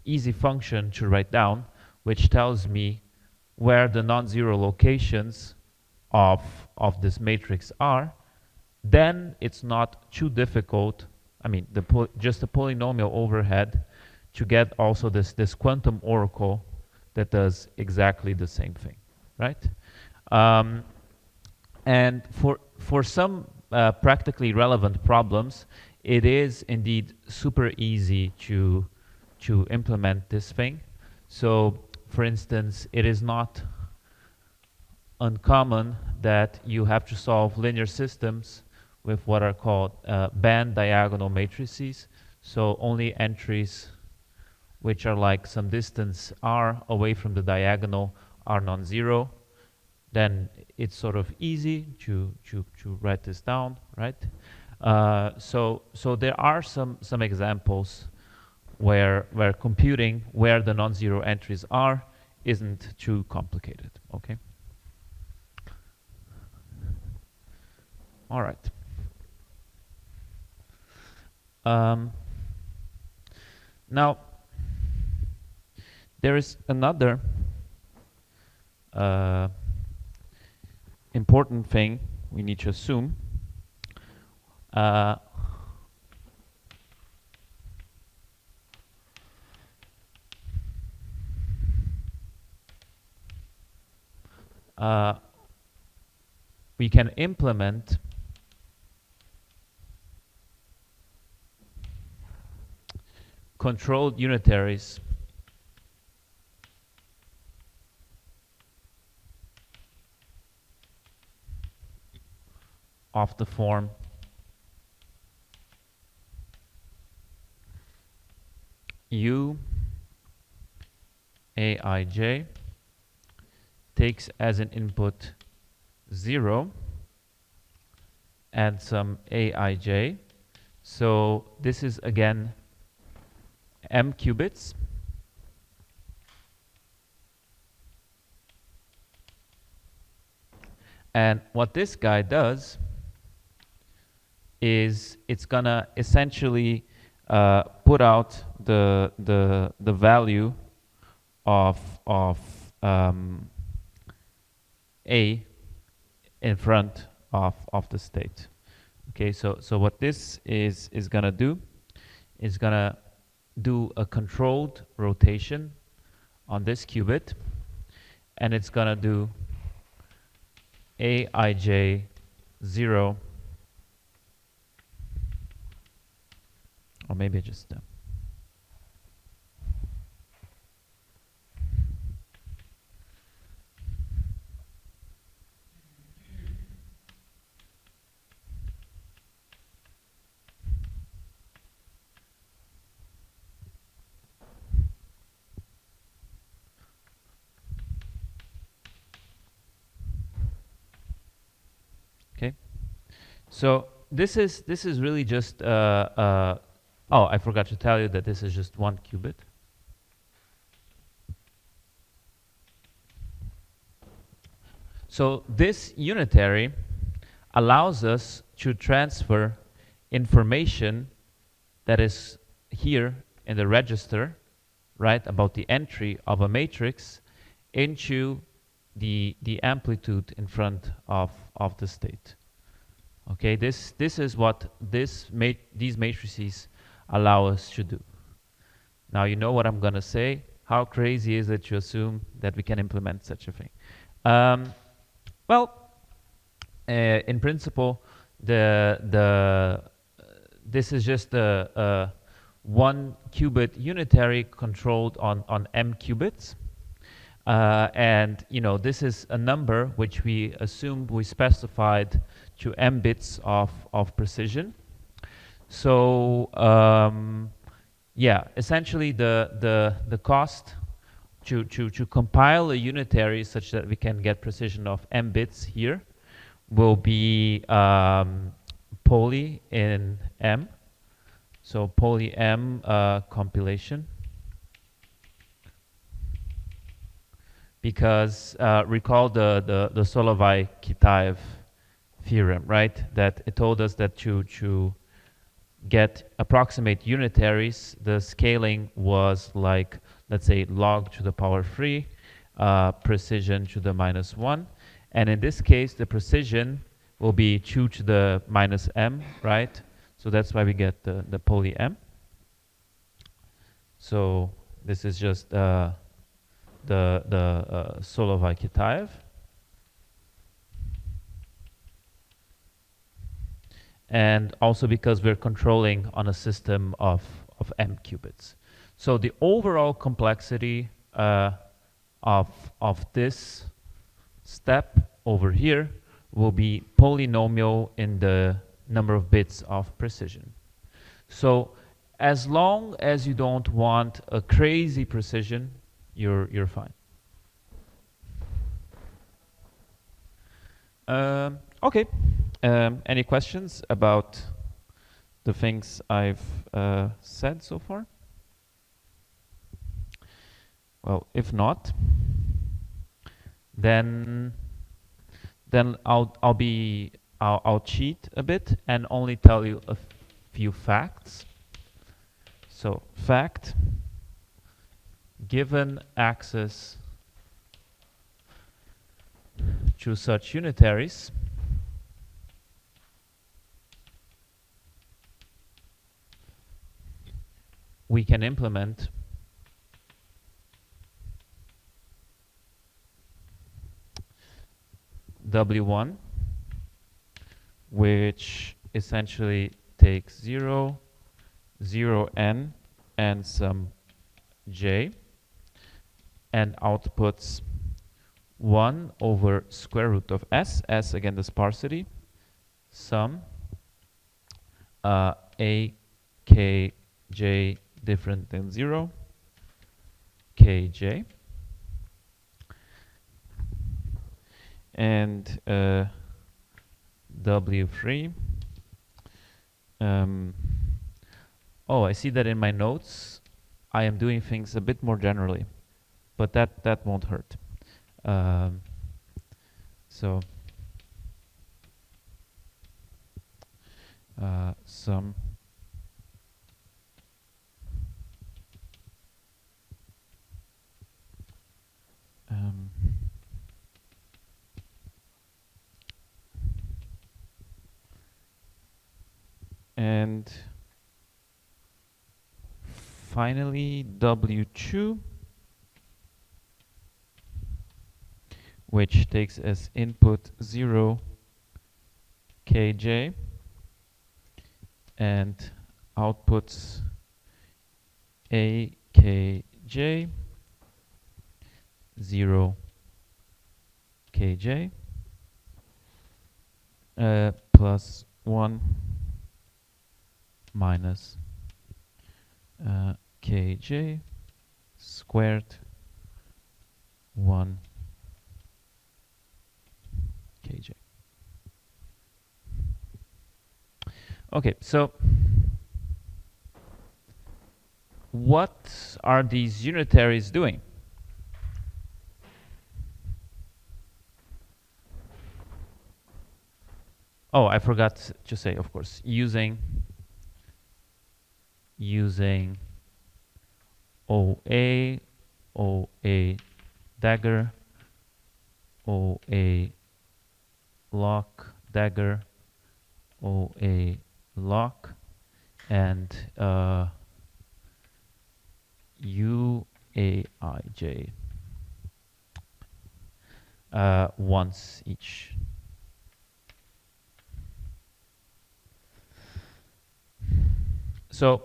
easy function to write down, which tells me where the non-zero locations of this matrix are, then it's not too difficult. I mean, just a polynomial overhead to get also this quantum oracle that does exactly the same thing, right? And for some practically relevant problems, it is indeed super easy to implement this thing. So, for instance, it is not uncommon that you have to solve linear systems with what are called band diagonal matrices. So only entries which are like some distance r away from the diagonal are non-zero. Then it's sort of easy to write this down, right? So there are some examples where computing where the non-zero entries are isn't too complicated. Okay. All right. Um, Now, there is another uh, important thing we need to assume. Uh, we can implement controlled unitaries of the form U aij takes as an input 0 and some aij. So this is again m qubits. And what this guy does is it's gonna essentially put out the value of A in front of the state. Okay, so what this is gonna do is gonna do a controlled rotation on this qubit, and it's gonna do aij 0, or maybe just okay. So this is really just oh, I forgot to tell you that this is just one qubit. So this unitary allows us to transfer information that is here in the register, right, about the entry of a matrix into the amplitude in front of the state. Okay, this is what these matrices allow us to do. Now you know what I'm going to say. How crazy is it to assume that we can implement such a thing? Well, in principle, this is just a one qubit unitary controlled on m qubits. And you know, this is a number which we assumed we specified to m bits of precision. So yeah, essentially the cost to compile a unitary such that we can get precision of m bits here will be poly in m. So poly m compilation. Because recall the Solovay-Kitaev theorem, right? That it told us that to get approximate unitaries, the scaling was like, let's say, log to the power 3, precision to the -1. And in this case, the precision will be 2 to the -m, right? So that's why we get the poly m. So this is just the Solovay-Kitaev. And also because we're controlling on a system of m qubits. So the overall complexity of this step over here will be polynomial in the number of bits of precision. So as long as you don't want a crazy precision, you're fine. Okay. Any questions about the things I've said so far? Well, if not, then I'll cheat a bit and only tell you a few facts. So fact, given access to such unitaries, we can implement W1, which essentially takes 0, 0n, and some j, and outputs 1 over square root of s, again the sparsity, sum a k j different than 0, kj, and W3. Oh, I see that in my notes I am doing things a bit more generally, but that won't hurt. So sum and finally W2, which takes as input 0 kj and outputs a kj 0 kj plus 1 minus kj squared 1 kj. Okay, so what are these unitaries doing? Oh, I forgot to say, of course, using OA, OA dagger, OA lock dagger, OA lock, and UAIJ once each. So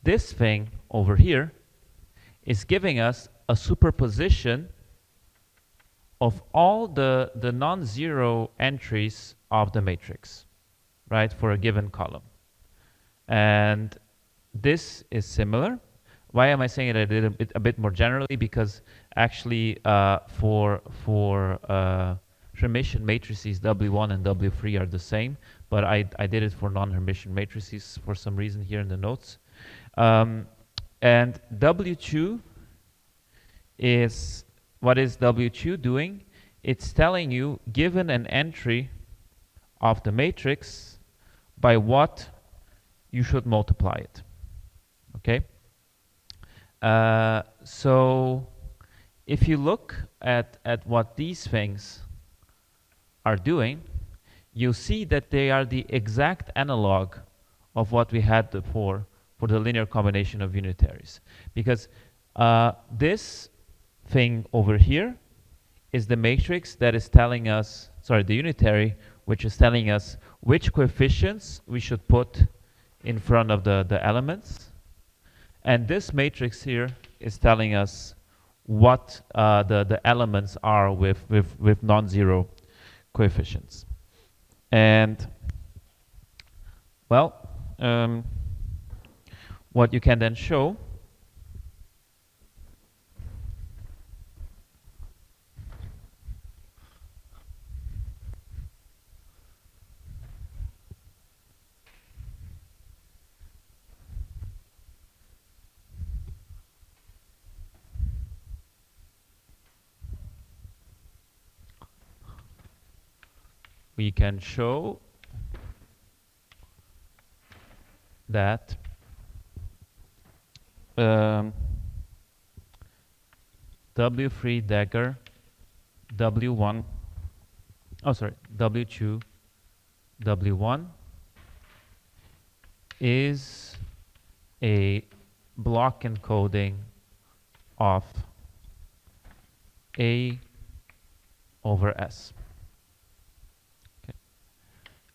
this thing over here is giving us a superposition of all the non-zero entries of the matrix, right, for a given column. And this is similar. Why am I saying it a bit more generally? Because actually for Hermitian matrices, W1 and W3 are the same, but I did it for non-Hermitian matrices for some reason here in the notes. And W2 is, what is W2 doing? It's telling you, given an entry of the matrix, by what you should multiply it. Okay? So if you look at what these things are doing, you'll see that they are the exact analog of what we had before for the linear combination of unitaries. Because this thing over here is the matrix that is telling us, sorry, the unitary, which is telling us which coefficients we should put in front of the elements. And this matrix here is telling us what the elements are with non-zero coefficients. And, well, what you can then show we can show that W3 dagger W1, oh sorry, W2 W1 is a block encoding of A over S.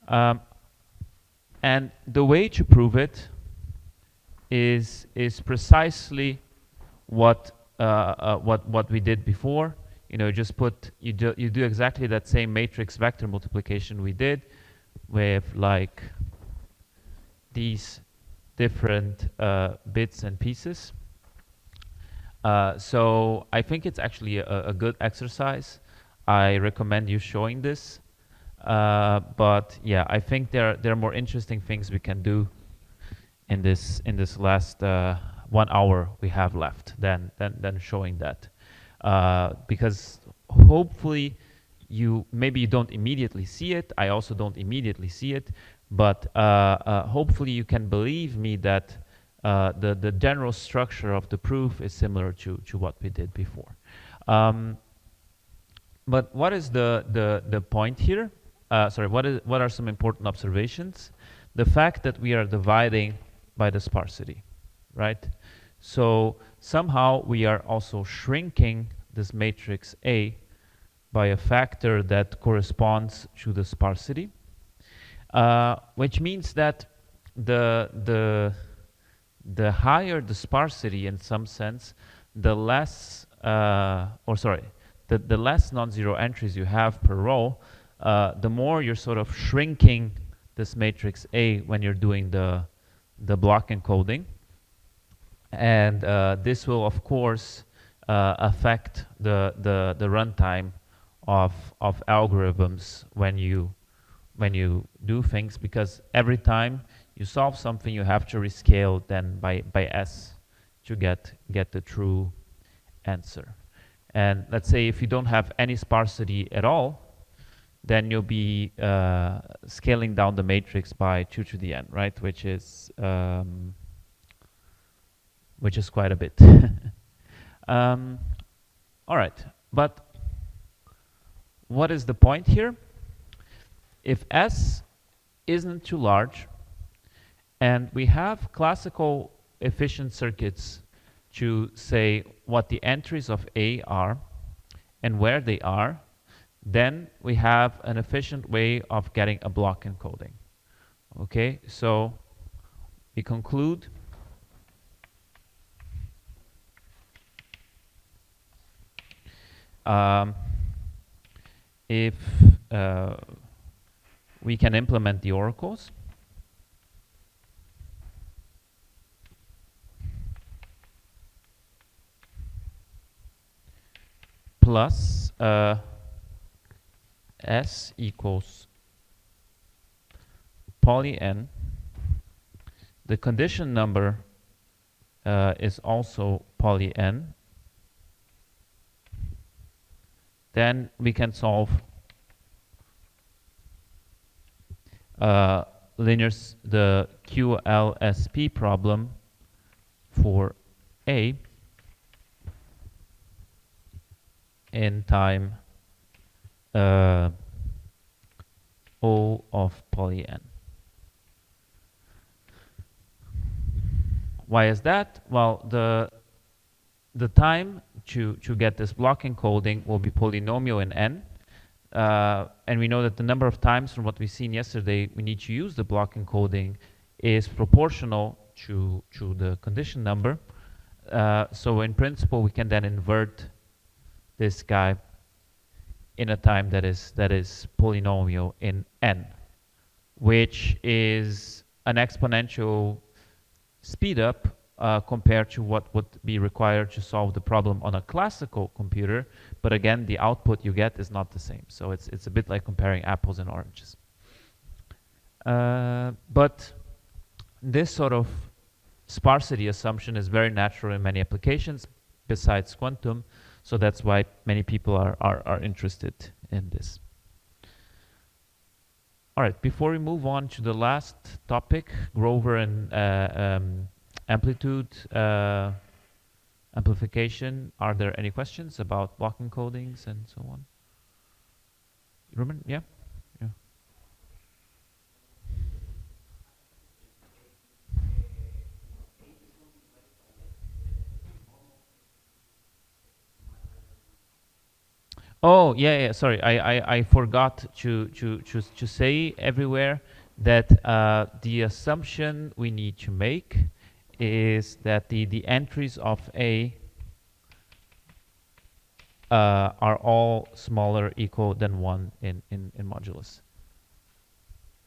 Okay. And the way to prove it is precisely what we did before. You know, just put you do exactly that same matrix vector multiplication we did with like these different bits and pieces. So I think it's actually a good exercise. I recommend you showing this. But yeah, I think there are more interesting things we can do in this last 1 hour we have left than showing that, because hopefully maybe you don't immediately see it. I also don't immediately see it, but hopefully you can believe me that the general structure of the proof is similar to what we did before. But what is the point here? Sorry, what are some important observations? The fact that we are dividing by the sparsity, right? So somehow we are also shrinking this matrix A by a factor that corresponds to the sparsity, which means that the higher the sparsity in some sense, the less, the less non-zero entries you have per row, the more you're sort of shrinking this matrix A when you're doing the block encoding. And this will, of course, affect the runtime of algorithms when you do things, because every time you solve something, you have to rescale then by S to get the true answer. And let's say if you don't have any sparsity at all, then you'll be scaling down the matrix by 2 to the n, right? Which is quite a bit. All right, but what is the point here? If S isn't too large, and we have classical efficient circuits to say what the entries of A are and where they are, then we have an efficient way of getting a block encoding. Okay, so we conclude if we can implement the oracles, plus S equals poly n. The condition number is also poly n. Then we can solve the QLSP problem for A in time O of poly n. Why is that? Well, the time to get this block encoding will be polynomial in n. And we know that the number of times from what we've seen yesterday we need to use the block encoding is proportional to the condition number. So in principle we can then invert this guy in a time that is polynomial in n, which is an exponential speed up compared to what would be required to solve the problem on a classical computer. But again, the output you get is not the same. So it's a bit like comparing apples and oranges. But this sort of sparsity assumption is very natural in many applications besides quantum. So that's why many people are interested in this. All right, before we move on to the last topic, Grover and amplitude amplification. Are there any questions about block encodings and so on? Ruben, yeah? Yeah. Oh, yeah, yeah, sorry. I forgot to say everywhere that the assumption we need to make is that the entries of A are all smaller equal than 1 in modulus.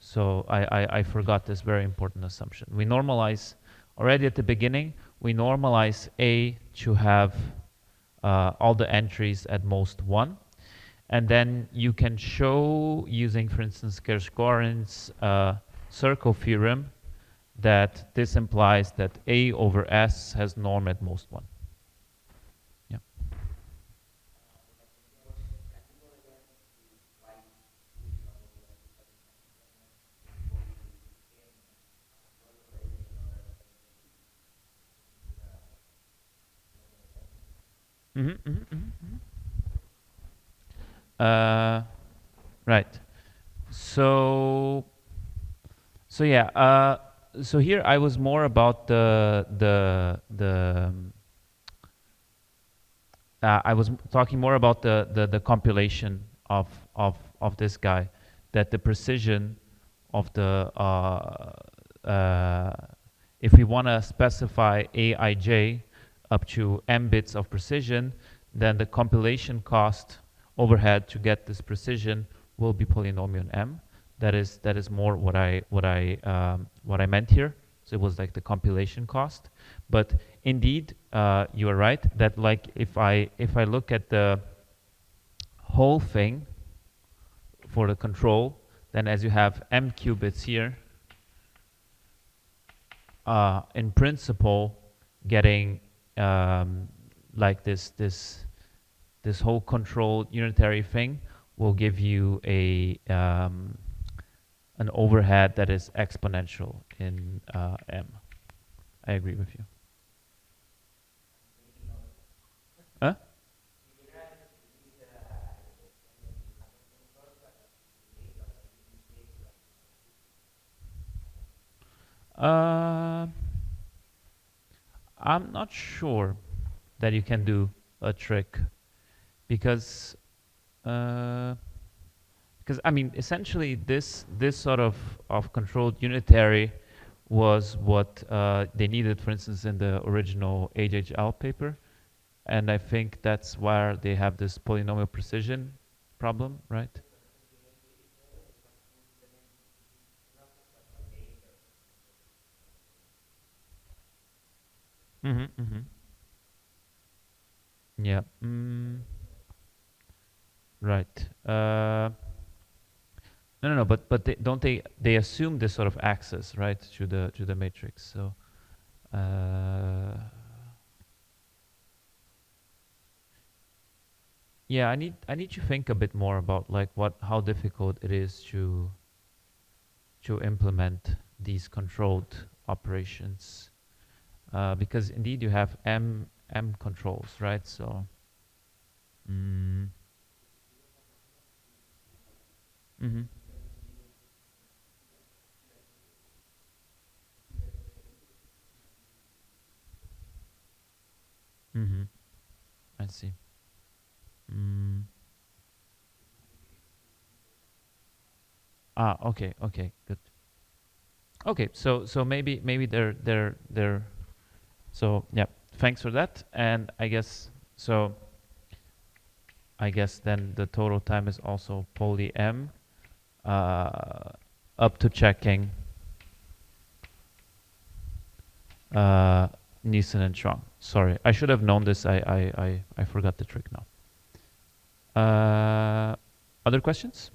So I forgot this very important assumption. We normalize, already at the beginning, we normalize A to have all the entries at most 1. And then you can show, using, for instance, Kersh-Gorin's circle theorem, that this implies that A over S has norm at most 1. Yeah. Right. So yeah. So here I was more about I was talking more about the compilation of this guy, that the precision of the if we want to specify aij up to m bits of precision, then the compilation cost overhead to get this precision will be polynomial m. That is more what I meant here. So it was like the compilation cost. But indeed, you are right that, like, if I look at the whole thing for the control, then as you have m qubits here, in principle, getting like this whole controlled unitary thing will give you an overhead that is exponential in m. I agree with you. Huh? I'm not sure that you can do a trick because I mean, essentially this sort of controlled unitary was what they needed, for instance, in the original HHL paper, and I think that's where they have this polynomial precision problem, right? Mm-hmm. Yeah. Right. No. But they assume this sort of access, right, to the matrix. So yeah, I need to think a bit more about, like, how difficult it is to implement these controlled operations, because indeed you have m controls, right? So. Mm-hmm. Mm-hmm. I see. Mm. Okay, good. Okay, so maybe they're so yeah. Thanks for that, and I guess so. I guess then the total time is also poly m, up to checking Neeson and Strong. Sorry, I should have known this. I forgot the trick now. Other questions?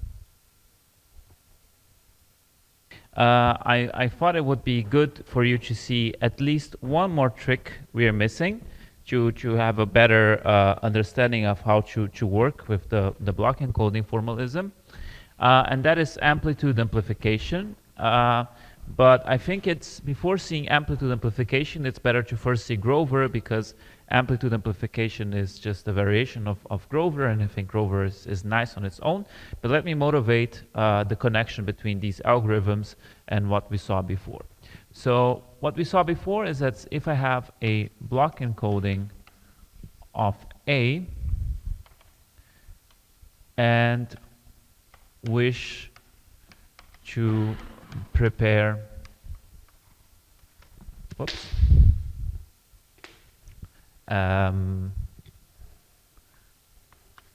I thought it would be good for you to see at least one more trick we are missing to have a better understanding of how to work with the block encoding formalism. And that is amplitude amplification. But I think it's, before seeing amplitude amplification, it's better to first see Grover, because amplitude amplification is just a variation of Grover, and I think Grover is nice on its own. But let me motivate the connection between these algorithms and what we saw before. So what we saw before is that if I have a block encoding of A and wish to prepare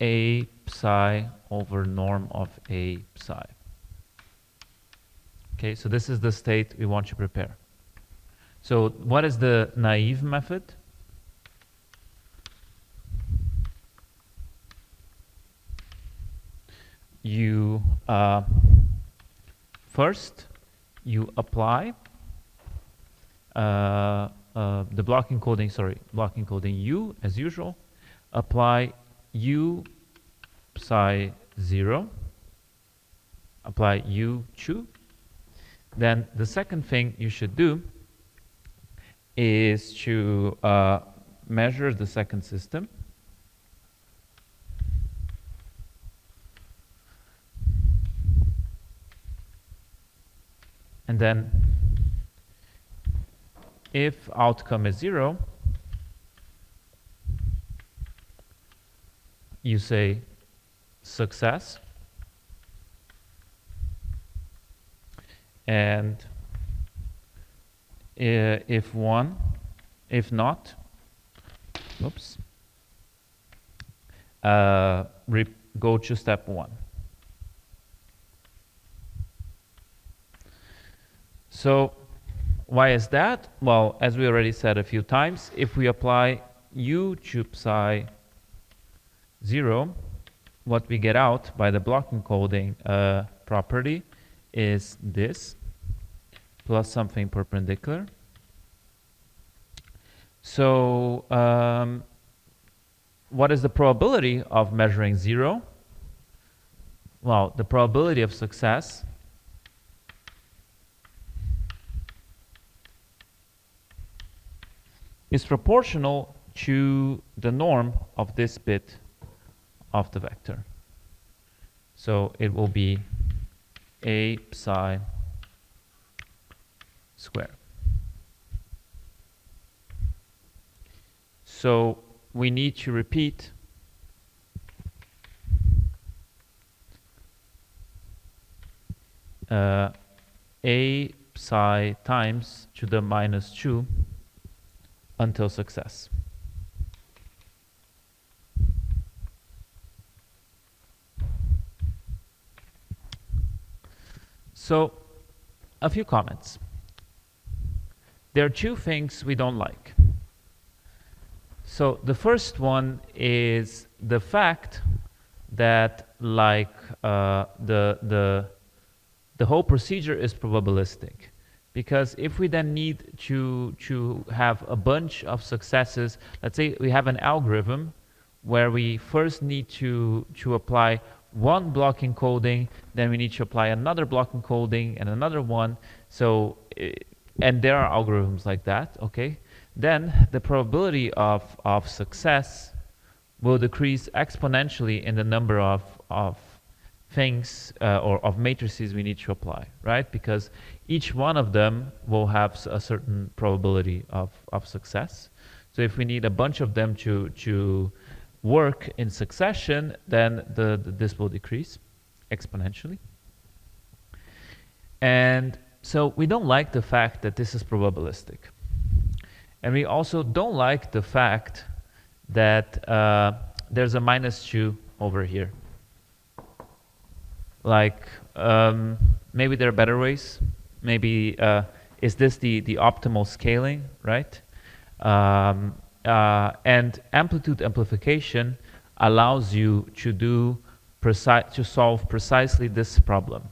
A psi over norm of A psi. Okay, so this is the state we want to prepare. So what is the naive method? You first you apply the block encoding U as usual. Apply U psi 0. Apply U 2. Then the second thing you should do is to measure the second system. And then if outcome is 0, you say success. And if not, go to step 1. So why is that? Well, as we already said a few times, if we apply U to psi 0, what we get out by the block encoding property is this, plus something perpendicular. So what is the probability of measuring 0? Well, the probability of success is proportional to the norm of this bit of the vector. So it will be A psi squared. So we need to repeat A psi times to the minus 2 until success. So, a few comments. There are two things we don't like. So, the first one is the fact that, like, the whole procedure is probabilistic. Because if we then need to have a bunch of successes, let's say we have an algorithm where we first need to apply one block encoding, then we need to apply another block encoding and another one. So, and there are algorithms like that, okay? Then the probability of success will decrease exponentially in the number of things or of matrices we need to apply, right? Because each one of them will have a certain probability of success. So if we need a bunch of them to work in succession, then this will decrease exponentially. And so we don't like the fact that this is probabilistic. And we also don't like the fact that there's a minus 2 over here. Like, maybe there are better ways. Maybe, is this the optimal scaling, right? And amplitude amplification allows you to solve precisely this problem.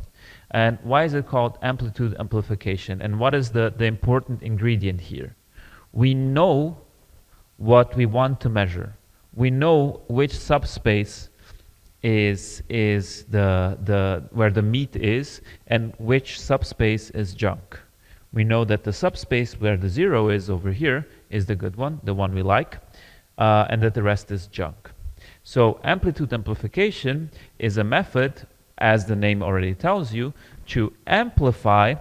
And why is it called amplitude amplification? And what is the important ingredient here? We know what we want to measure. We know which subspace is where the meat is, and which subspace is junk, We know that the subspace where the 0 is over here is the good one, the one we like, and that the rest is junk. So amplitude amplification is a method, as the name already tells you, to amplify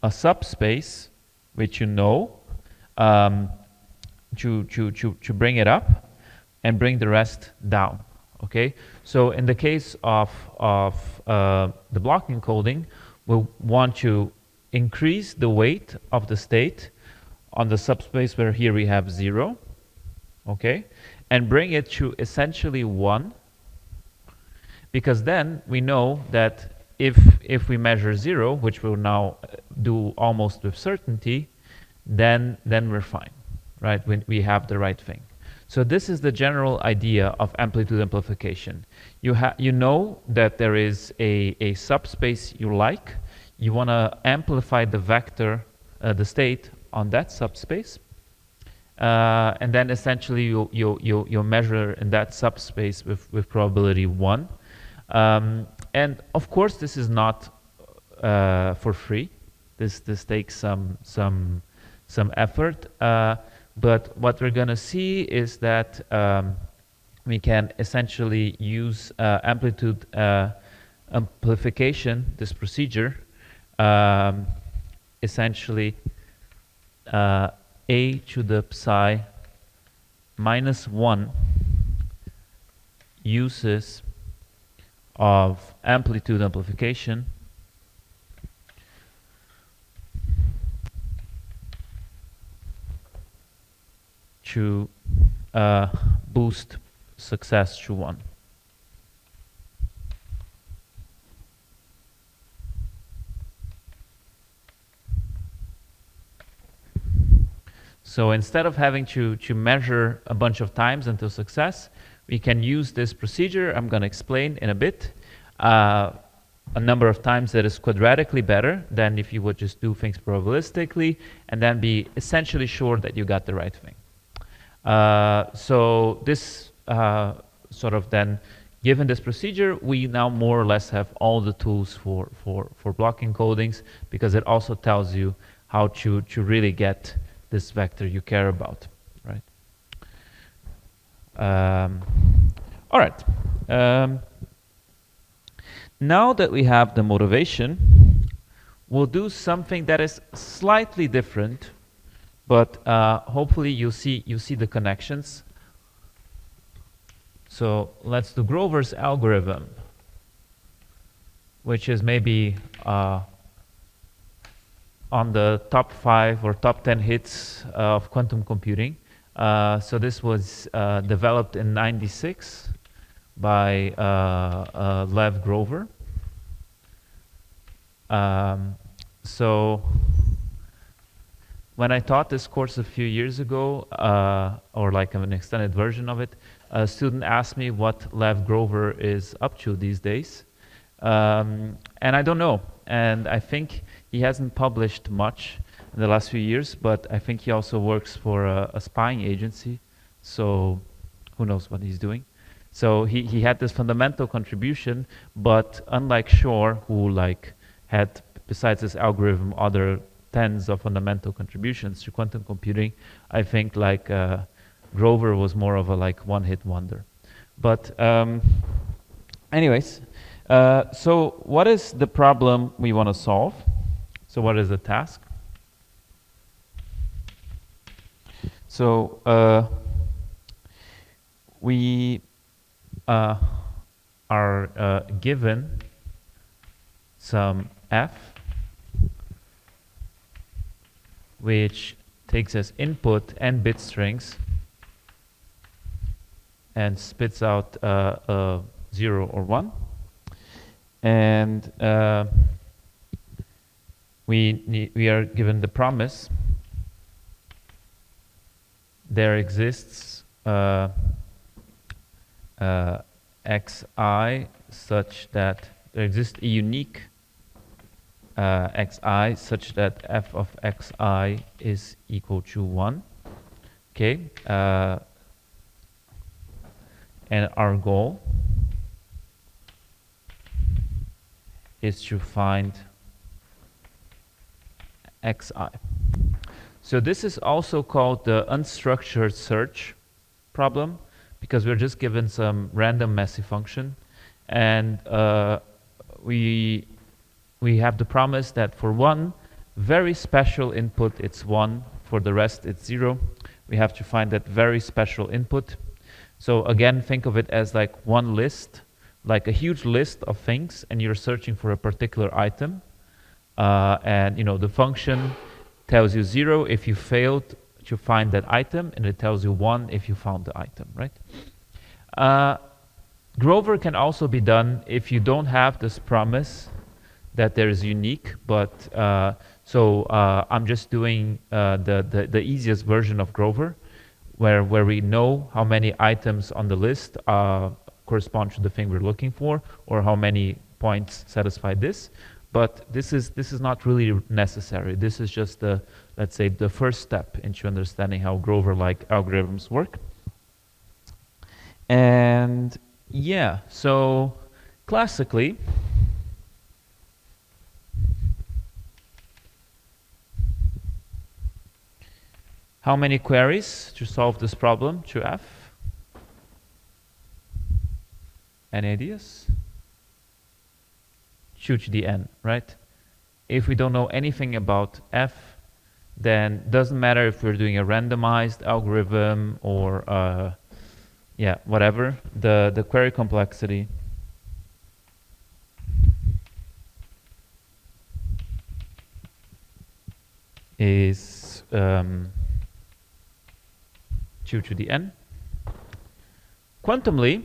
a subspace which you know, to bring it up and bring the rest down. Okay, so in the case of the block encoding, we'll want to increase the weight of the state on the subspace where here we have 0, okay, and bring it to essentially 1, because then we know that if we measure 0, which we'll now do almost with certainty, then we're fine, right? When we have the right thing. So this is the general idea of amplitude amplification. You know that there is a subspace you like. You want to amplify the vector, the state on that subspace, and then essentially you'll measure in that subspace with probability 1. And of course, this is not for free. This takes some effort. But what we're going to see is that we can essentially use amplitude amplification, this procedure, essentially a to the psi minus 1 uses of amplitude amplification to boost success to 1. So instead of having to measure a bunch of times until success, we can use this procedure I'm going to explain in a bit, a number of times that is quadratically better than if you would just do things probabilistically, and then be essentially sure that you got the right thing. So this sort of then, given this procedure, we now more or less have all the tools for block encodings, because it also tells you how to really get this vector you care about, right? All right. Now that we have the motivation, we'll do something that is slightly different, but hopefully you see the connections. So let's do Grover's algorithm, which is maybe on the top 5 or top 10 hits of quantum computing. So this was developed in '96 by Lev Grover. So when I taught this course a few years ago, or like an extended version of it, a student asked me what Lev Grover is up to these days. And I don't know. And I think he hasn't published much in the last few years, but I think he also works for a spying agency. So who knows what he's doing. So he had this fundamental contribution, but unlike Shor, who like had, besides this algorithm, other tens of fundamental contributions to quantum computing, I think like Grover was more of a like one-hit wonder. But anyways, so what is the problem we want to solve? So what is the task? So we are given some f, which takes as input n bit strings and spits out 0 or 1. And we are given the promise there exists xi such that there exists a unique xi such that f of xi is equal to 1. Okay, and our goal is to find xi. So this is also called the unstructured search problem, because we're just given some random messy function, and we have the promise that for one very special input it's 1, for the rest it's 0. We have to find that very special input. So again, think of it as like one list, like a huge list of things, and you're searching for a particular item, and the function tells you 0 if you failed to find that item, and it tells you 1 if you found the item, right? Grover can also be done if you don't have this promise that there is unique, but I'm just doing the easiest version of Grover, where we know how many items on the list correspond to the thing we're looking for, or how many points satisfy this. But this is not really necessary. This is just let's say the first step into understanding how Grover-like algorithms work. And yeah, so classically, how many queries to solve this problem to F? Any ideas? 2 to the n, right? If we don't know anything about F, then it doesn't matter if we're doing a randomized algorithm or whatever. The query complexity is 2 to the n. Quantumly,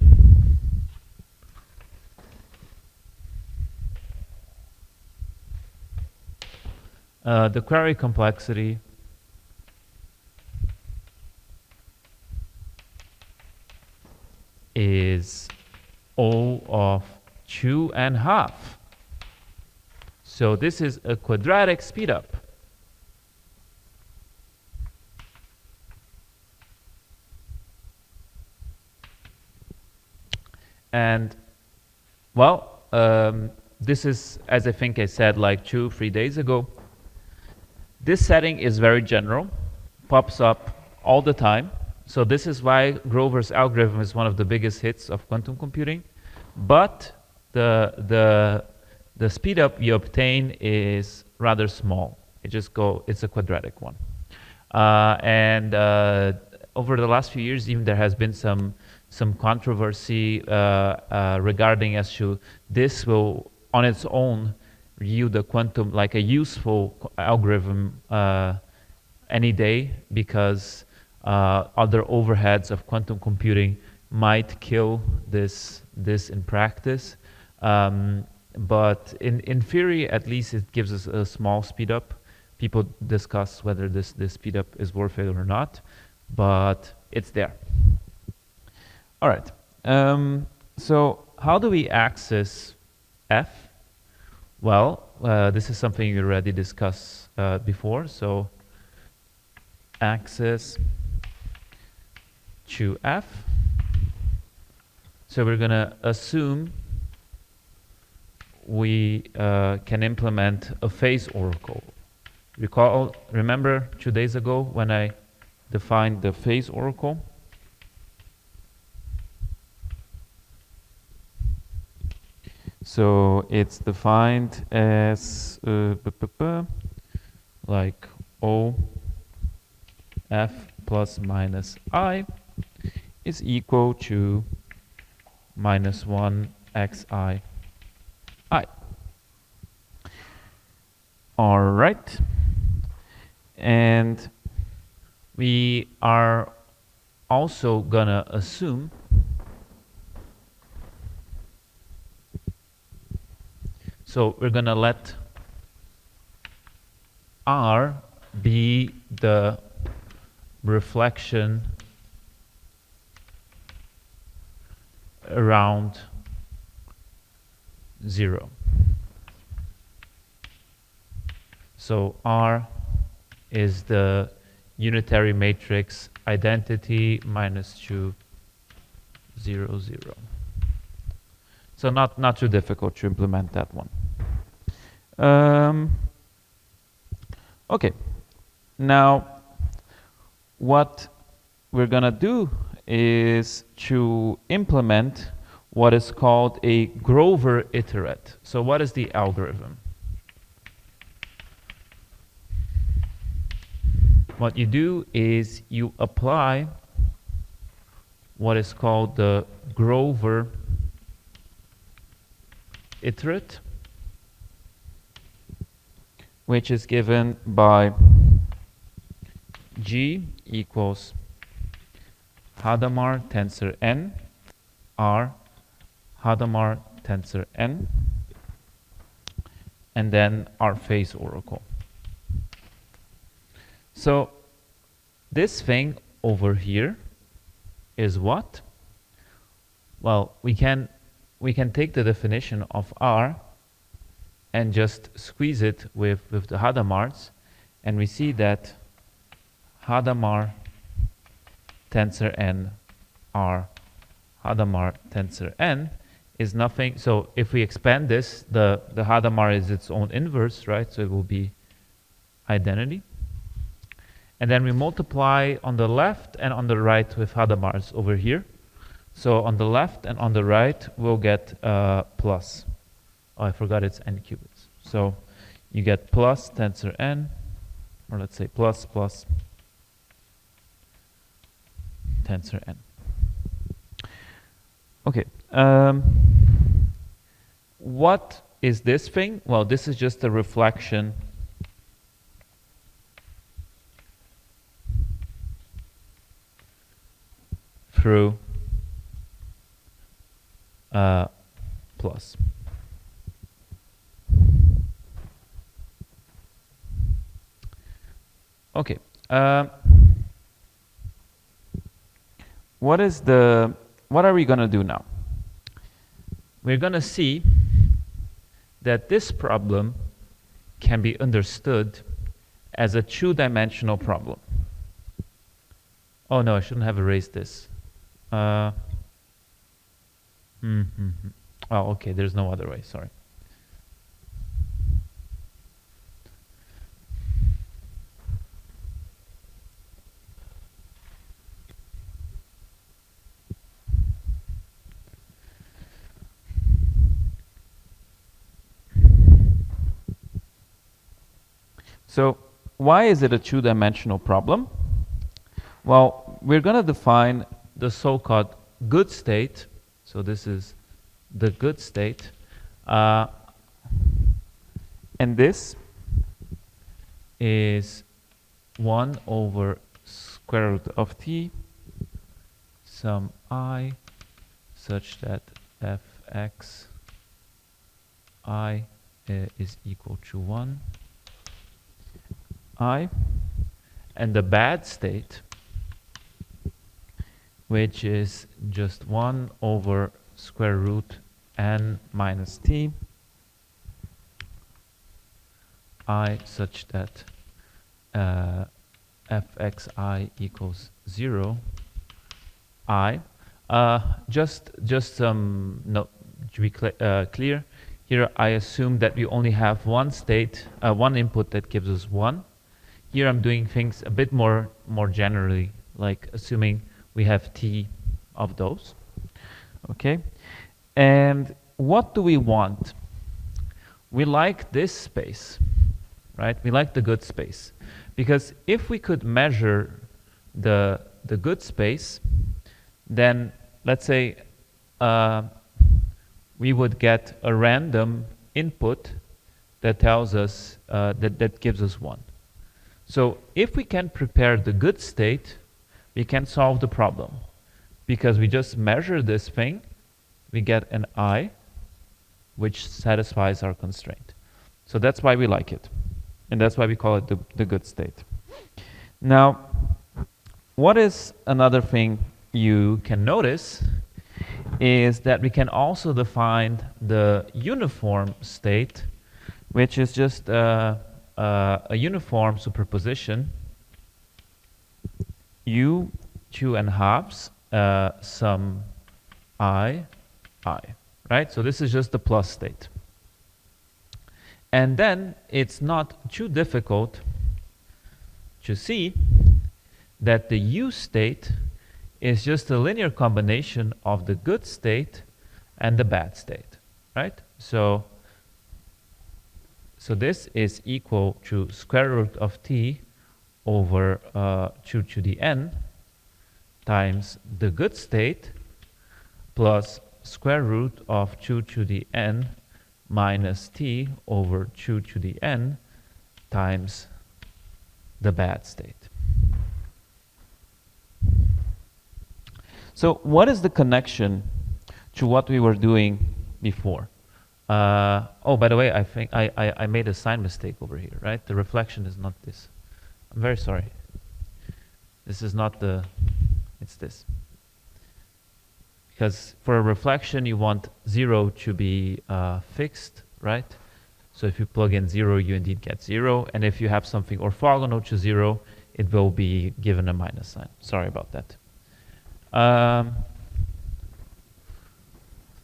the query complexity is O of 2.5. So this is a quadratic speedup. And well, this is, as I think I said like 2-3 days ago, this setting is very general, pops up all the time. So this is why Grover's algorithm is one of the biggest hits of quantum computing. But the speedup you obtain is rather small. It's a quadratic one. Over the last few years, even there has been some controversy regarding as to this will on its own yield a quantum, like a useful algorithm any day, because other overheads of quantum computing might kill this in practice. But in theory, at least, it gives us a small speedup. People discuss whether this speedup is worth it or not, but it's there. All right. So how do we access F? Well, this is something you already discussed before. So access to F. So we're going to assume we can implement a phase oracle. Remember 2 days ago when I defined the phase oracle? So it's defined as like O F plus minus I is equal to minus 1 xi I. All right. And we are also gonna assume so we're gonna let R be the reflection around 0. So R is the unitary matrix identity minus 2, 0, 0. So not too difficult to implement that one. Okay, now what we're gonna do is to implement what is called a Grover iterate. So what is the algorithm? What you do is you apply what is called the Grover iterate, which is given by G equals Hadamard tensor n R Hadamard tensor n, and then our phase oracle. So this thing over here is what? Well, we can take the definition of R and just squeeze it with the Hadamards, and we see that Hadamard tensor n R Hadamard tensor n is nothing. So if we expand this, the Hadamard is its own inverse, right? So it will be identity. And then we multiply on the left and on the right with Hadamards over here. So on the left and on the right, we'll get plus. Oh, I forgot it's n qubits. So you get plus tensor n, or let's say plus plus tensor n. Okay. What is this thing? Well, this is just a reflection through plus. Okay. What are we going to do now? We're going to see that this problem can be understood as a two-dimensional problem. Oh no, I shouldn't have erased this. Oh, okay, there's no other way, sorry. So why is it a two-dimensional problem? Well, we're going to define the so-called good state. So this is the good state. And this is 1 over square root of t sum I such that fx I is equal to 1 I, and the bad state, which is just 1 over square root n minus t I such that fxi equals 0 I. Just no, to be clear, here I assume that we only have one state, one input that gives us 1. Here I'm doing things a bit more generally, like assuming we have t of those. Okay, and what do we want? We like this space, right? We like the good space, because if we could measure the good space, then let's say we would get a random input that tells us that gives us 1. So if we can prepare the good state, we can solve the problem, because we just measure this thing, we get an I, which satisfies our constraint. So that's why we like it, and that's why we call it the good state. Now, what is another thing you can notice is that we can also define the uniform state, which is just a uniform superposition u 2.5 sum I, right? So this is just the plus state. And then it's not too difficult to see that the U state is just a linear combination of the good state and the bad state, right? So this is equal to square root of t over 2 to the n times the good state plus square root of 2 to the n minus t over 2 to the n times the bad state. So what is the connection to what we were doing before? Oh, by the way, I think I made a sign mistake over here, right? The reflection is not this. I'm very sorry. This is not the, it's this. Because for a reflection, you want 0 to be fixed, right? So if you plug in 0, you indeed get 0. And if you have something orthogonal to 0, it will be given a minus sign. Sorry about that.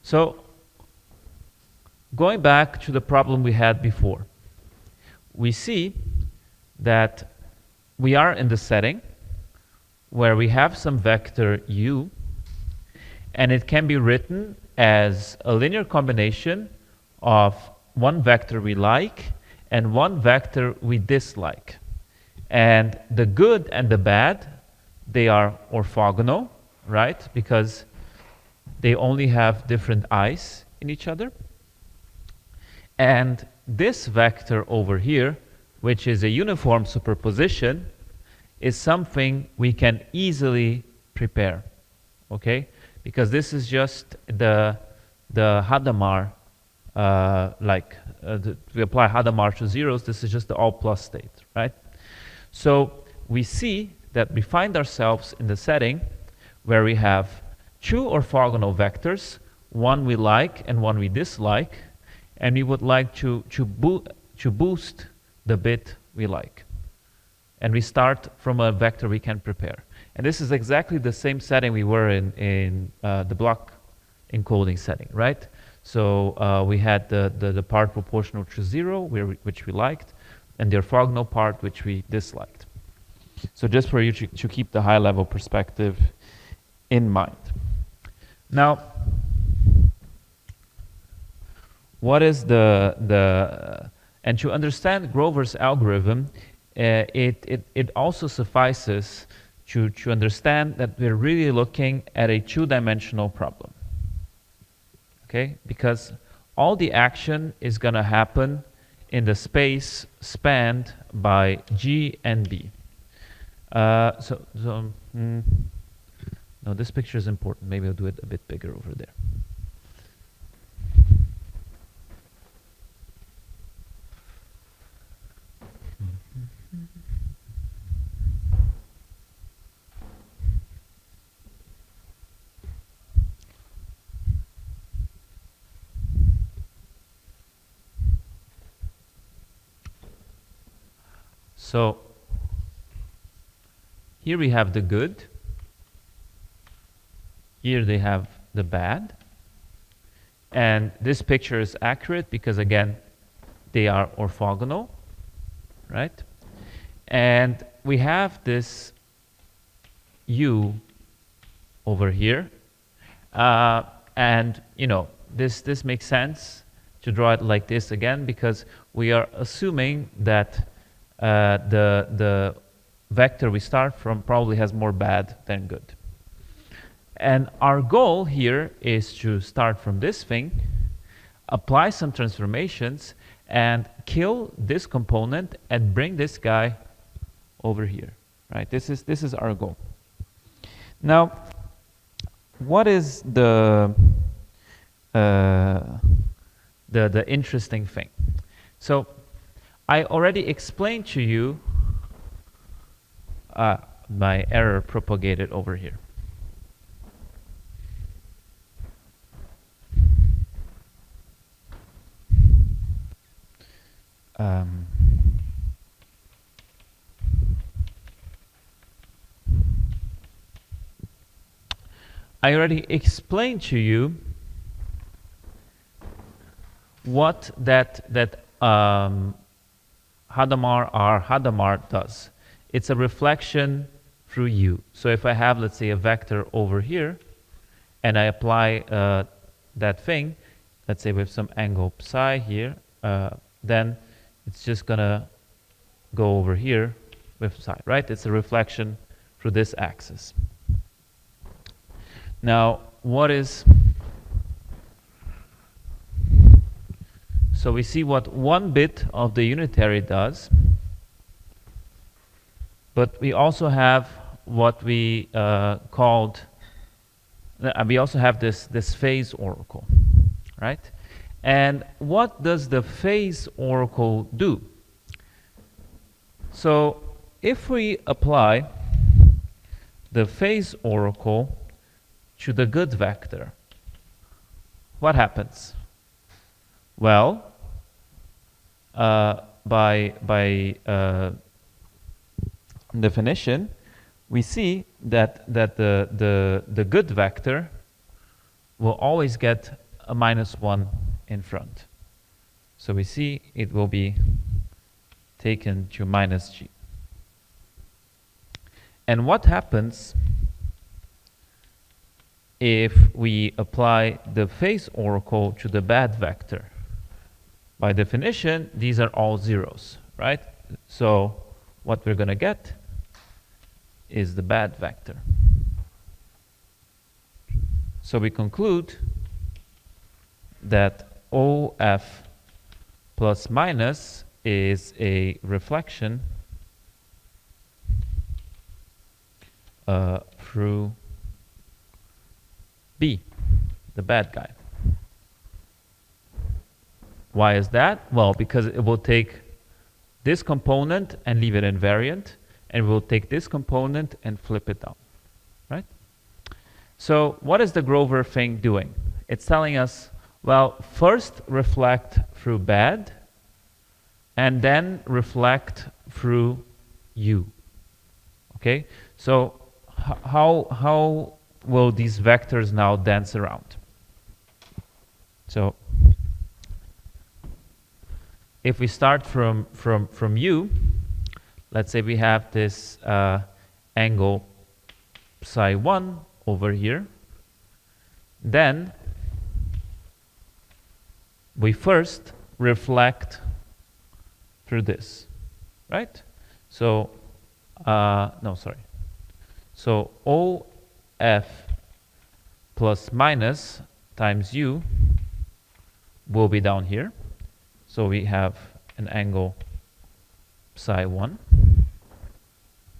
So going back to the problem we had before, we see that we are in the setting where we have some vector u, and it can be written as a linear combination of one vector we like and one vector we dislike. And the good and the bad, they are orthogonal, right? Because they only have different i's in each other. And this vector over here, which is a uniform superposition, is something we can easily prepare, okay? Because this is just the Hadamard, we apply Hadamard to zeros, this is just the all plus state, right? So we see that we find ourselves in the setting where we have two orthogonal vectors, one we like and one we dislike, and we would like to boost the bit we like. And we start from a vector we can prepare. And this is exactly the same setting we were in the block encoding setting, right? So we had the part proportional to 0, which we liked, and the orthogonal part, which we disliked. So just for you to keep the high-level perspective in mind. Now, what is and to understand Grover's algorithm, it also suffices to understand that we're really looking at a two-dimensional problem. Okay? Because all the action is going to happen in the space spanned by G and B. No, this picture is important. Maybe I'll do it a bit bigger over there. So here we have the good. Here they have the bad. And this picture is accurate because, again, they are orthogonal, right? And we have this u over here. And, you know, this makes sense to draw it like this again because we are assuming that the vector we start from probably has more bad than good. And our goal here is to start from this thing, apply some transformations, and kill this component and bring this guy over here. Right? This is our goal. Now, what is the interesting thing? So I already explained to you my error propagated over here. I already explained to you what that Hadamard does. it's a reflection through u. So if I have, let's say, a vector over here, and I apply that thing, let's say with some angle psi here, then it's just going to go over here with psi, right? It's a reflection through this axis. Now, what is... So we see what one bit of the unitary does, but we also have what we called... we also have this phase oracle, right? And what does the phase oracle do? So if we apply the phase oracle to the good vector, what happens? Well, by definition, we see that the good vector will always get a -1 in front. So we see it will be taken to -g. And what happens if we apply the phase oracle to the bad vector? By definition, these are all zeros, right? So what we're going to get is the bad vector. So we conclude that OF plus minus is a reflection through B, the bad guy. Why is that? Well, because it will take this component and leave it invariant, and we'll take this component and flip it down, right? So what is the Grover thing doing? It's telling us, well, first reflect through bad, and then reflect through U. Okay? So how will these vectors now dance around? So if we start from U, let's say we have this angle psi 1 over here, then we first reflect through this, right? So, no, sorry. So OF plus minus times U will be down here. So we have an angle psi 1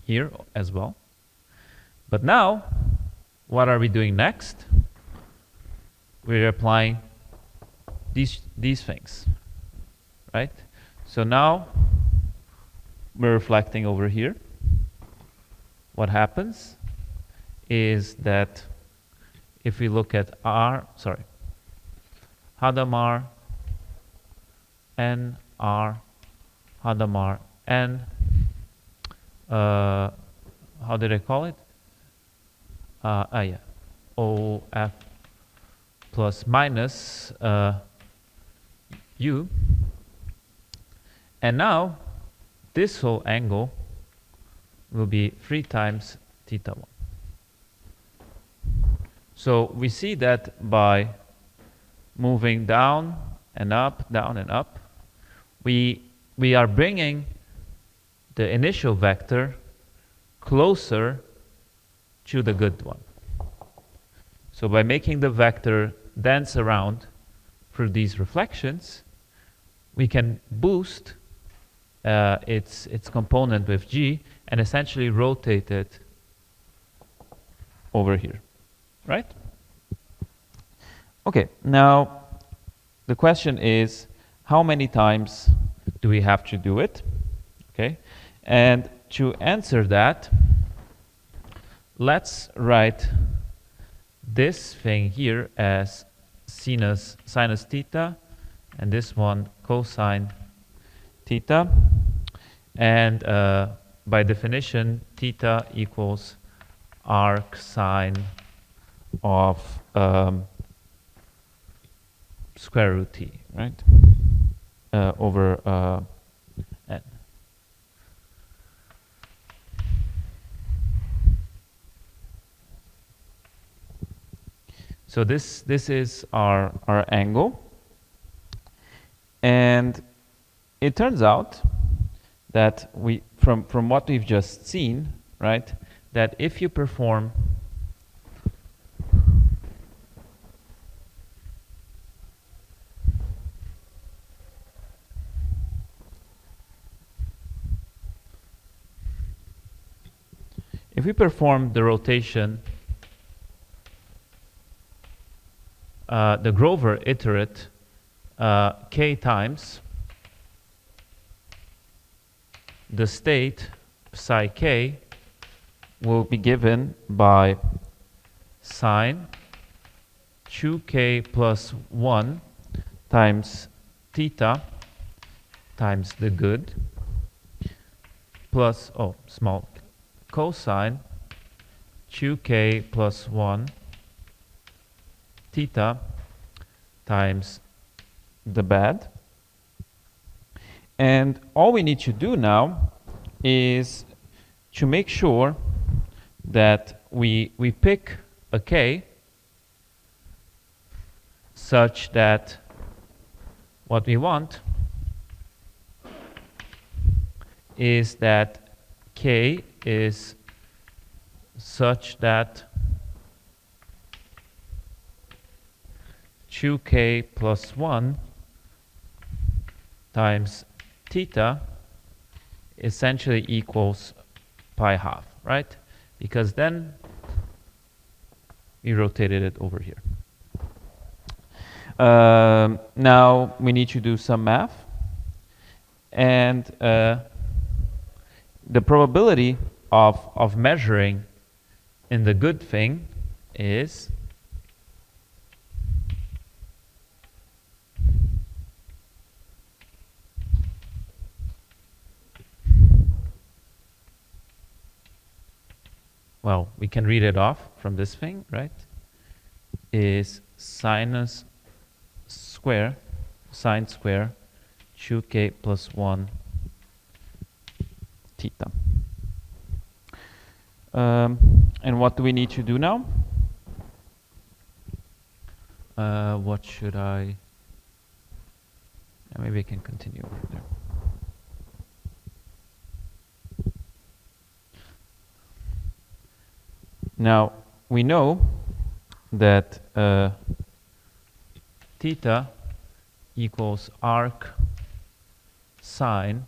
here as well. But now, what are we doing next? We're applying these things, right? So now we're reflecting over here. What happens is that if we look at Hadamard, N, R, Hadamard, N, how did I call it? Yeah, OF plus minus U. And now this whole angle will be 3 times theta 1. So we see that by moving down and up, we are bringing the initial vector closer to the good one. So by making the vector dance around through these reflections, we can boost its component with G and essentially rotate it over here, right? Okay, now the question is, how many times do we have to do it? Okay, and to answer that, let's write this thing here as sinus theta, and this one cosine theta. And by definition, theta equals arc sine of square root t, right? Over n. So this is our angle. And it turns out that from what we've just seen, right, that if you perform the rotation, the Grover iterate k times, the state psi k will be given by sine 2k plus 1 times theta times the good plus, small, cosine 2k plus 1 theta times the bad. And all we need to do now is to make sure that we pick a k such that what we want is that k is such that 2k plus 1 times theta essentially equals pi half, right? Because then we rotated it over here. Now we need to do some math. And the probability of measuring in the good thing is well, we can read it off from this thing, right? Is sinus square, sine square, 2k plus 1 theta. And what do we need to do now? What should I... maybe I can continue over there. Now, we know that theta equals arc sine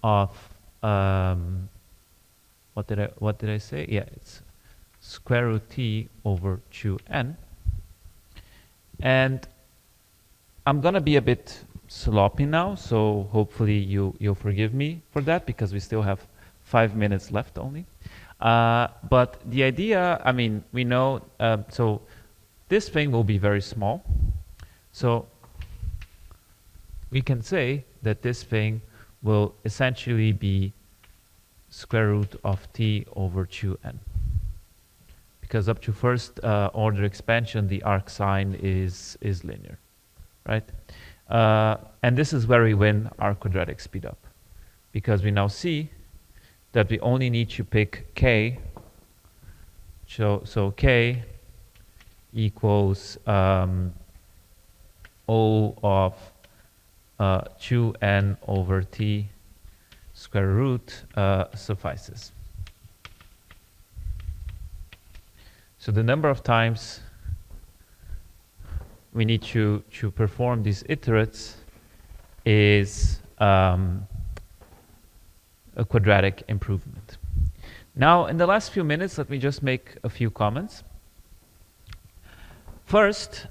of what did I say? Yeah, it's square root t over 2n. And I'm gonna be a bit sloppy now, so hopefully you'll forgive me for that, because we still have 5 minutes left only. But the idea, I mean, we know, so this thing will be very small. So we can say that this thing will essentially be square root of t over 2n. Because up to first order expansion, the arc sine is linear, right? And this is where we win our quadratic speed up. Because we now see that we only need to pick k. So k equals O of 2n over t square root suffices. So the number of times we need to perform these iterates is a quadratic improvement. Now, in the last few minutes, let me just make a few comments. First,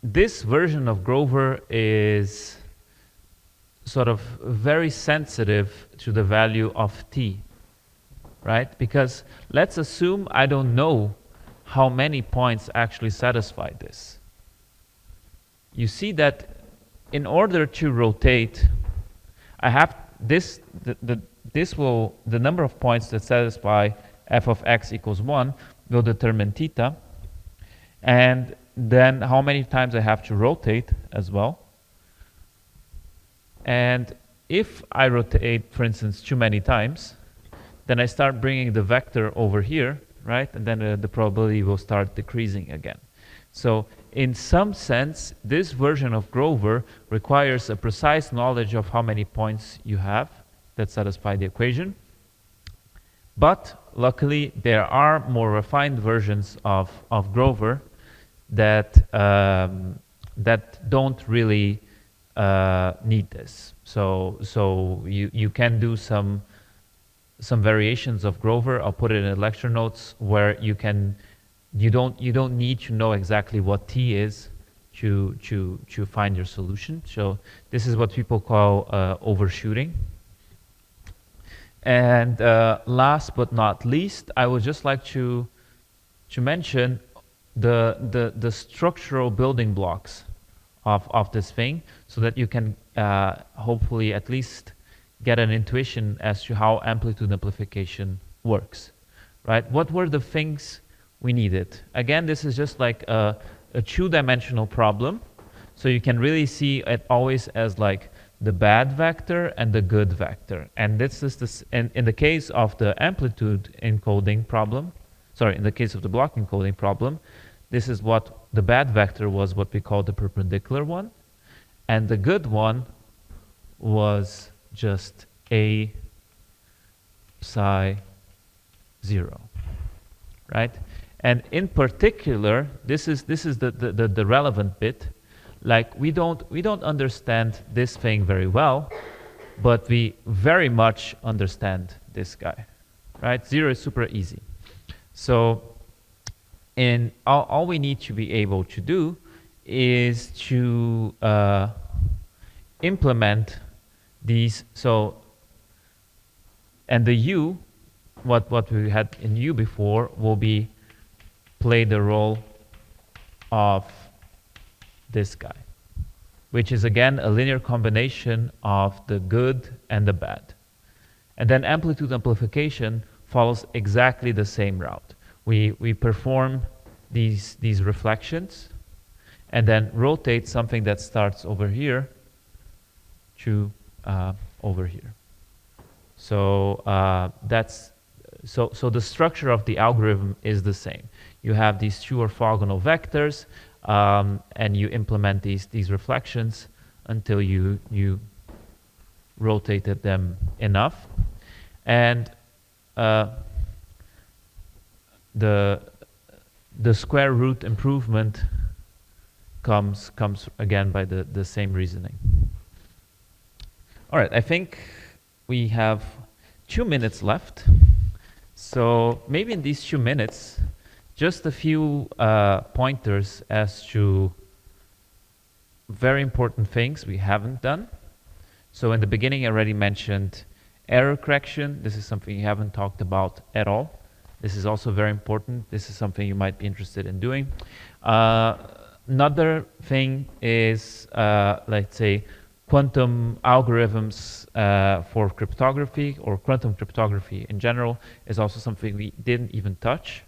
this version of Grover is sort of very sensitive to the value of t, right? Because let's assume I don't know how many points actually satisfy this. You see that in order to rotate, I have this, the number of points that satisfy f of x equals 1 will determine theta, and then how many times I have to rotate as well. And if I rotate, for instance, too many times, then I start bringing the vector over here, right? And then the probability will start decreasing again. So in some sense, this version of Grover requires a precise knowledge of how many points you have that satisfy the equation. But luckily, there are more refined versions of Grover that that don't really need this. So you can do some variations of Grover. I'll put it in the lecture notes where you don't need to know exactly what t is to find your solution. So this is what people call overshooting. And last but not least, I would just like to mention the structural building blocks of this thing, so that you can hopefully at least get an intuition as to how amplitude amplification works, right? What were the things we needed? Again, this is just like a two-dimensional problem, so you can really see it always as like the bad vector and the good vector. And this is this in the case of the amplitude encoding problem, in the case of the block encoding problem, this is what the bad vector was, what we call the perpendicular one, and the good one was just a psi 0, right? And in particular, this is the relevant bit. Like we don't understand this thing very well, but we very much understand this guy, right? 0 is super easy. So and all we need to be able to do is to implement these. So, and the u, what we had in u before, will play the role of this guy, which is again a linear combination of the good and the bad. And then amplitude amplification follows exactly the same route. We perform these reflections and then rotate something that starts over here to over here. So so the structure of the algorithm is the same. You have these two orthogonal vectors, and you implement these reflections until you rotated them enough, and the square root improvement comes again by the same reasoning. All right, I think we have 2 minutes left. So maybe in these 2 minutes, just a few pointers as to very important things we haven't done. So in the beginning, I already mentioned error correction. This is something you haven't talked about at all. This is also very important. This is something you might be interested in doing. Another thing is, let's say, quantum algorithms for cryptography, or quantum cryptography in general, is also something we didn't even touch.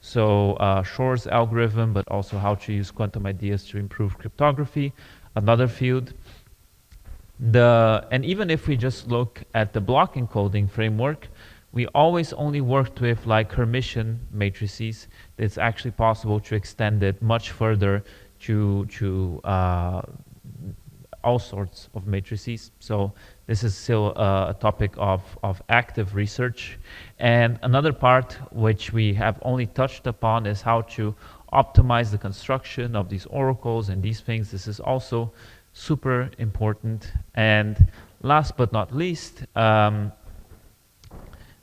So Shor's algorithm, but also how to use quantum ideas to improve cryptography, another field. And even if we just look at the block encoding framework, we always only worked with like Hermitian matrices. It's actually possible to extend it much further to all sorts of matrices. So this is still a topic of active research. And another part which we have only touched upon is how to optimize the construction of these oracles and these things. This is also super important. And last but not least,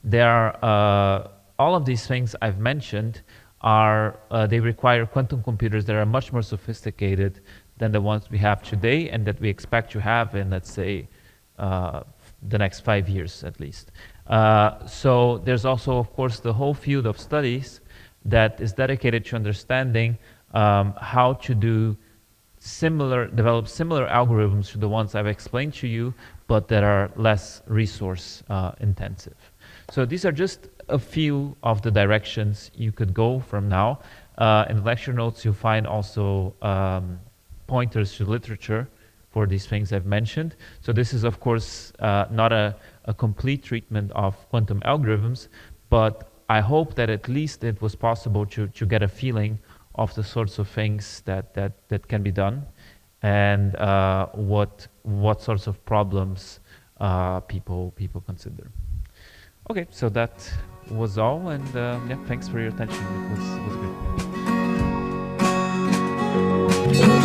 there are all of these things I've mentioned are they require quantum computers that are much more sophisticated than the ones we have today and that we expect to have in, let's say, the next 5 years at least. So there's also, of course, the whole field of studies that is dedicated to understanding how to develop similar algorithms to the ones I've explained to you, but that are less resource intensive. So these are just a few of the directions you could go from now. In the lecture notes, you'll find also pointers to literature for these things I've mentioned. So this is, of course, not a complete treatment of quantum algorithms, but I hope that at least it was possible to get a feeling of the sorts of things that can be done, and what sorts of problems people consider. Okay, so that was all, and yeah, thanks for your attention. It was good.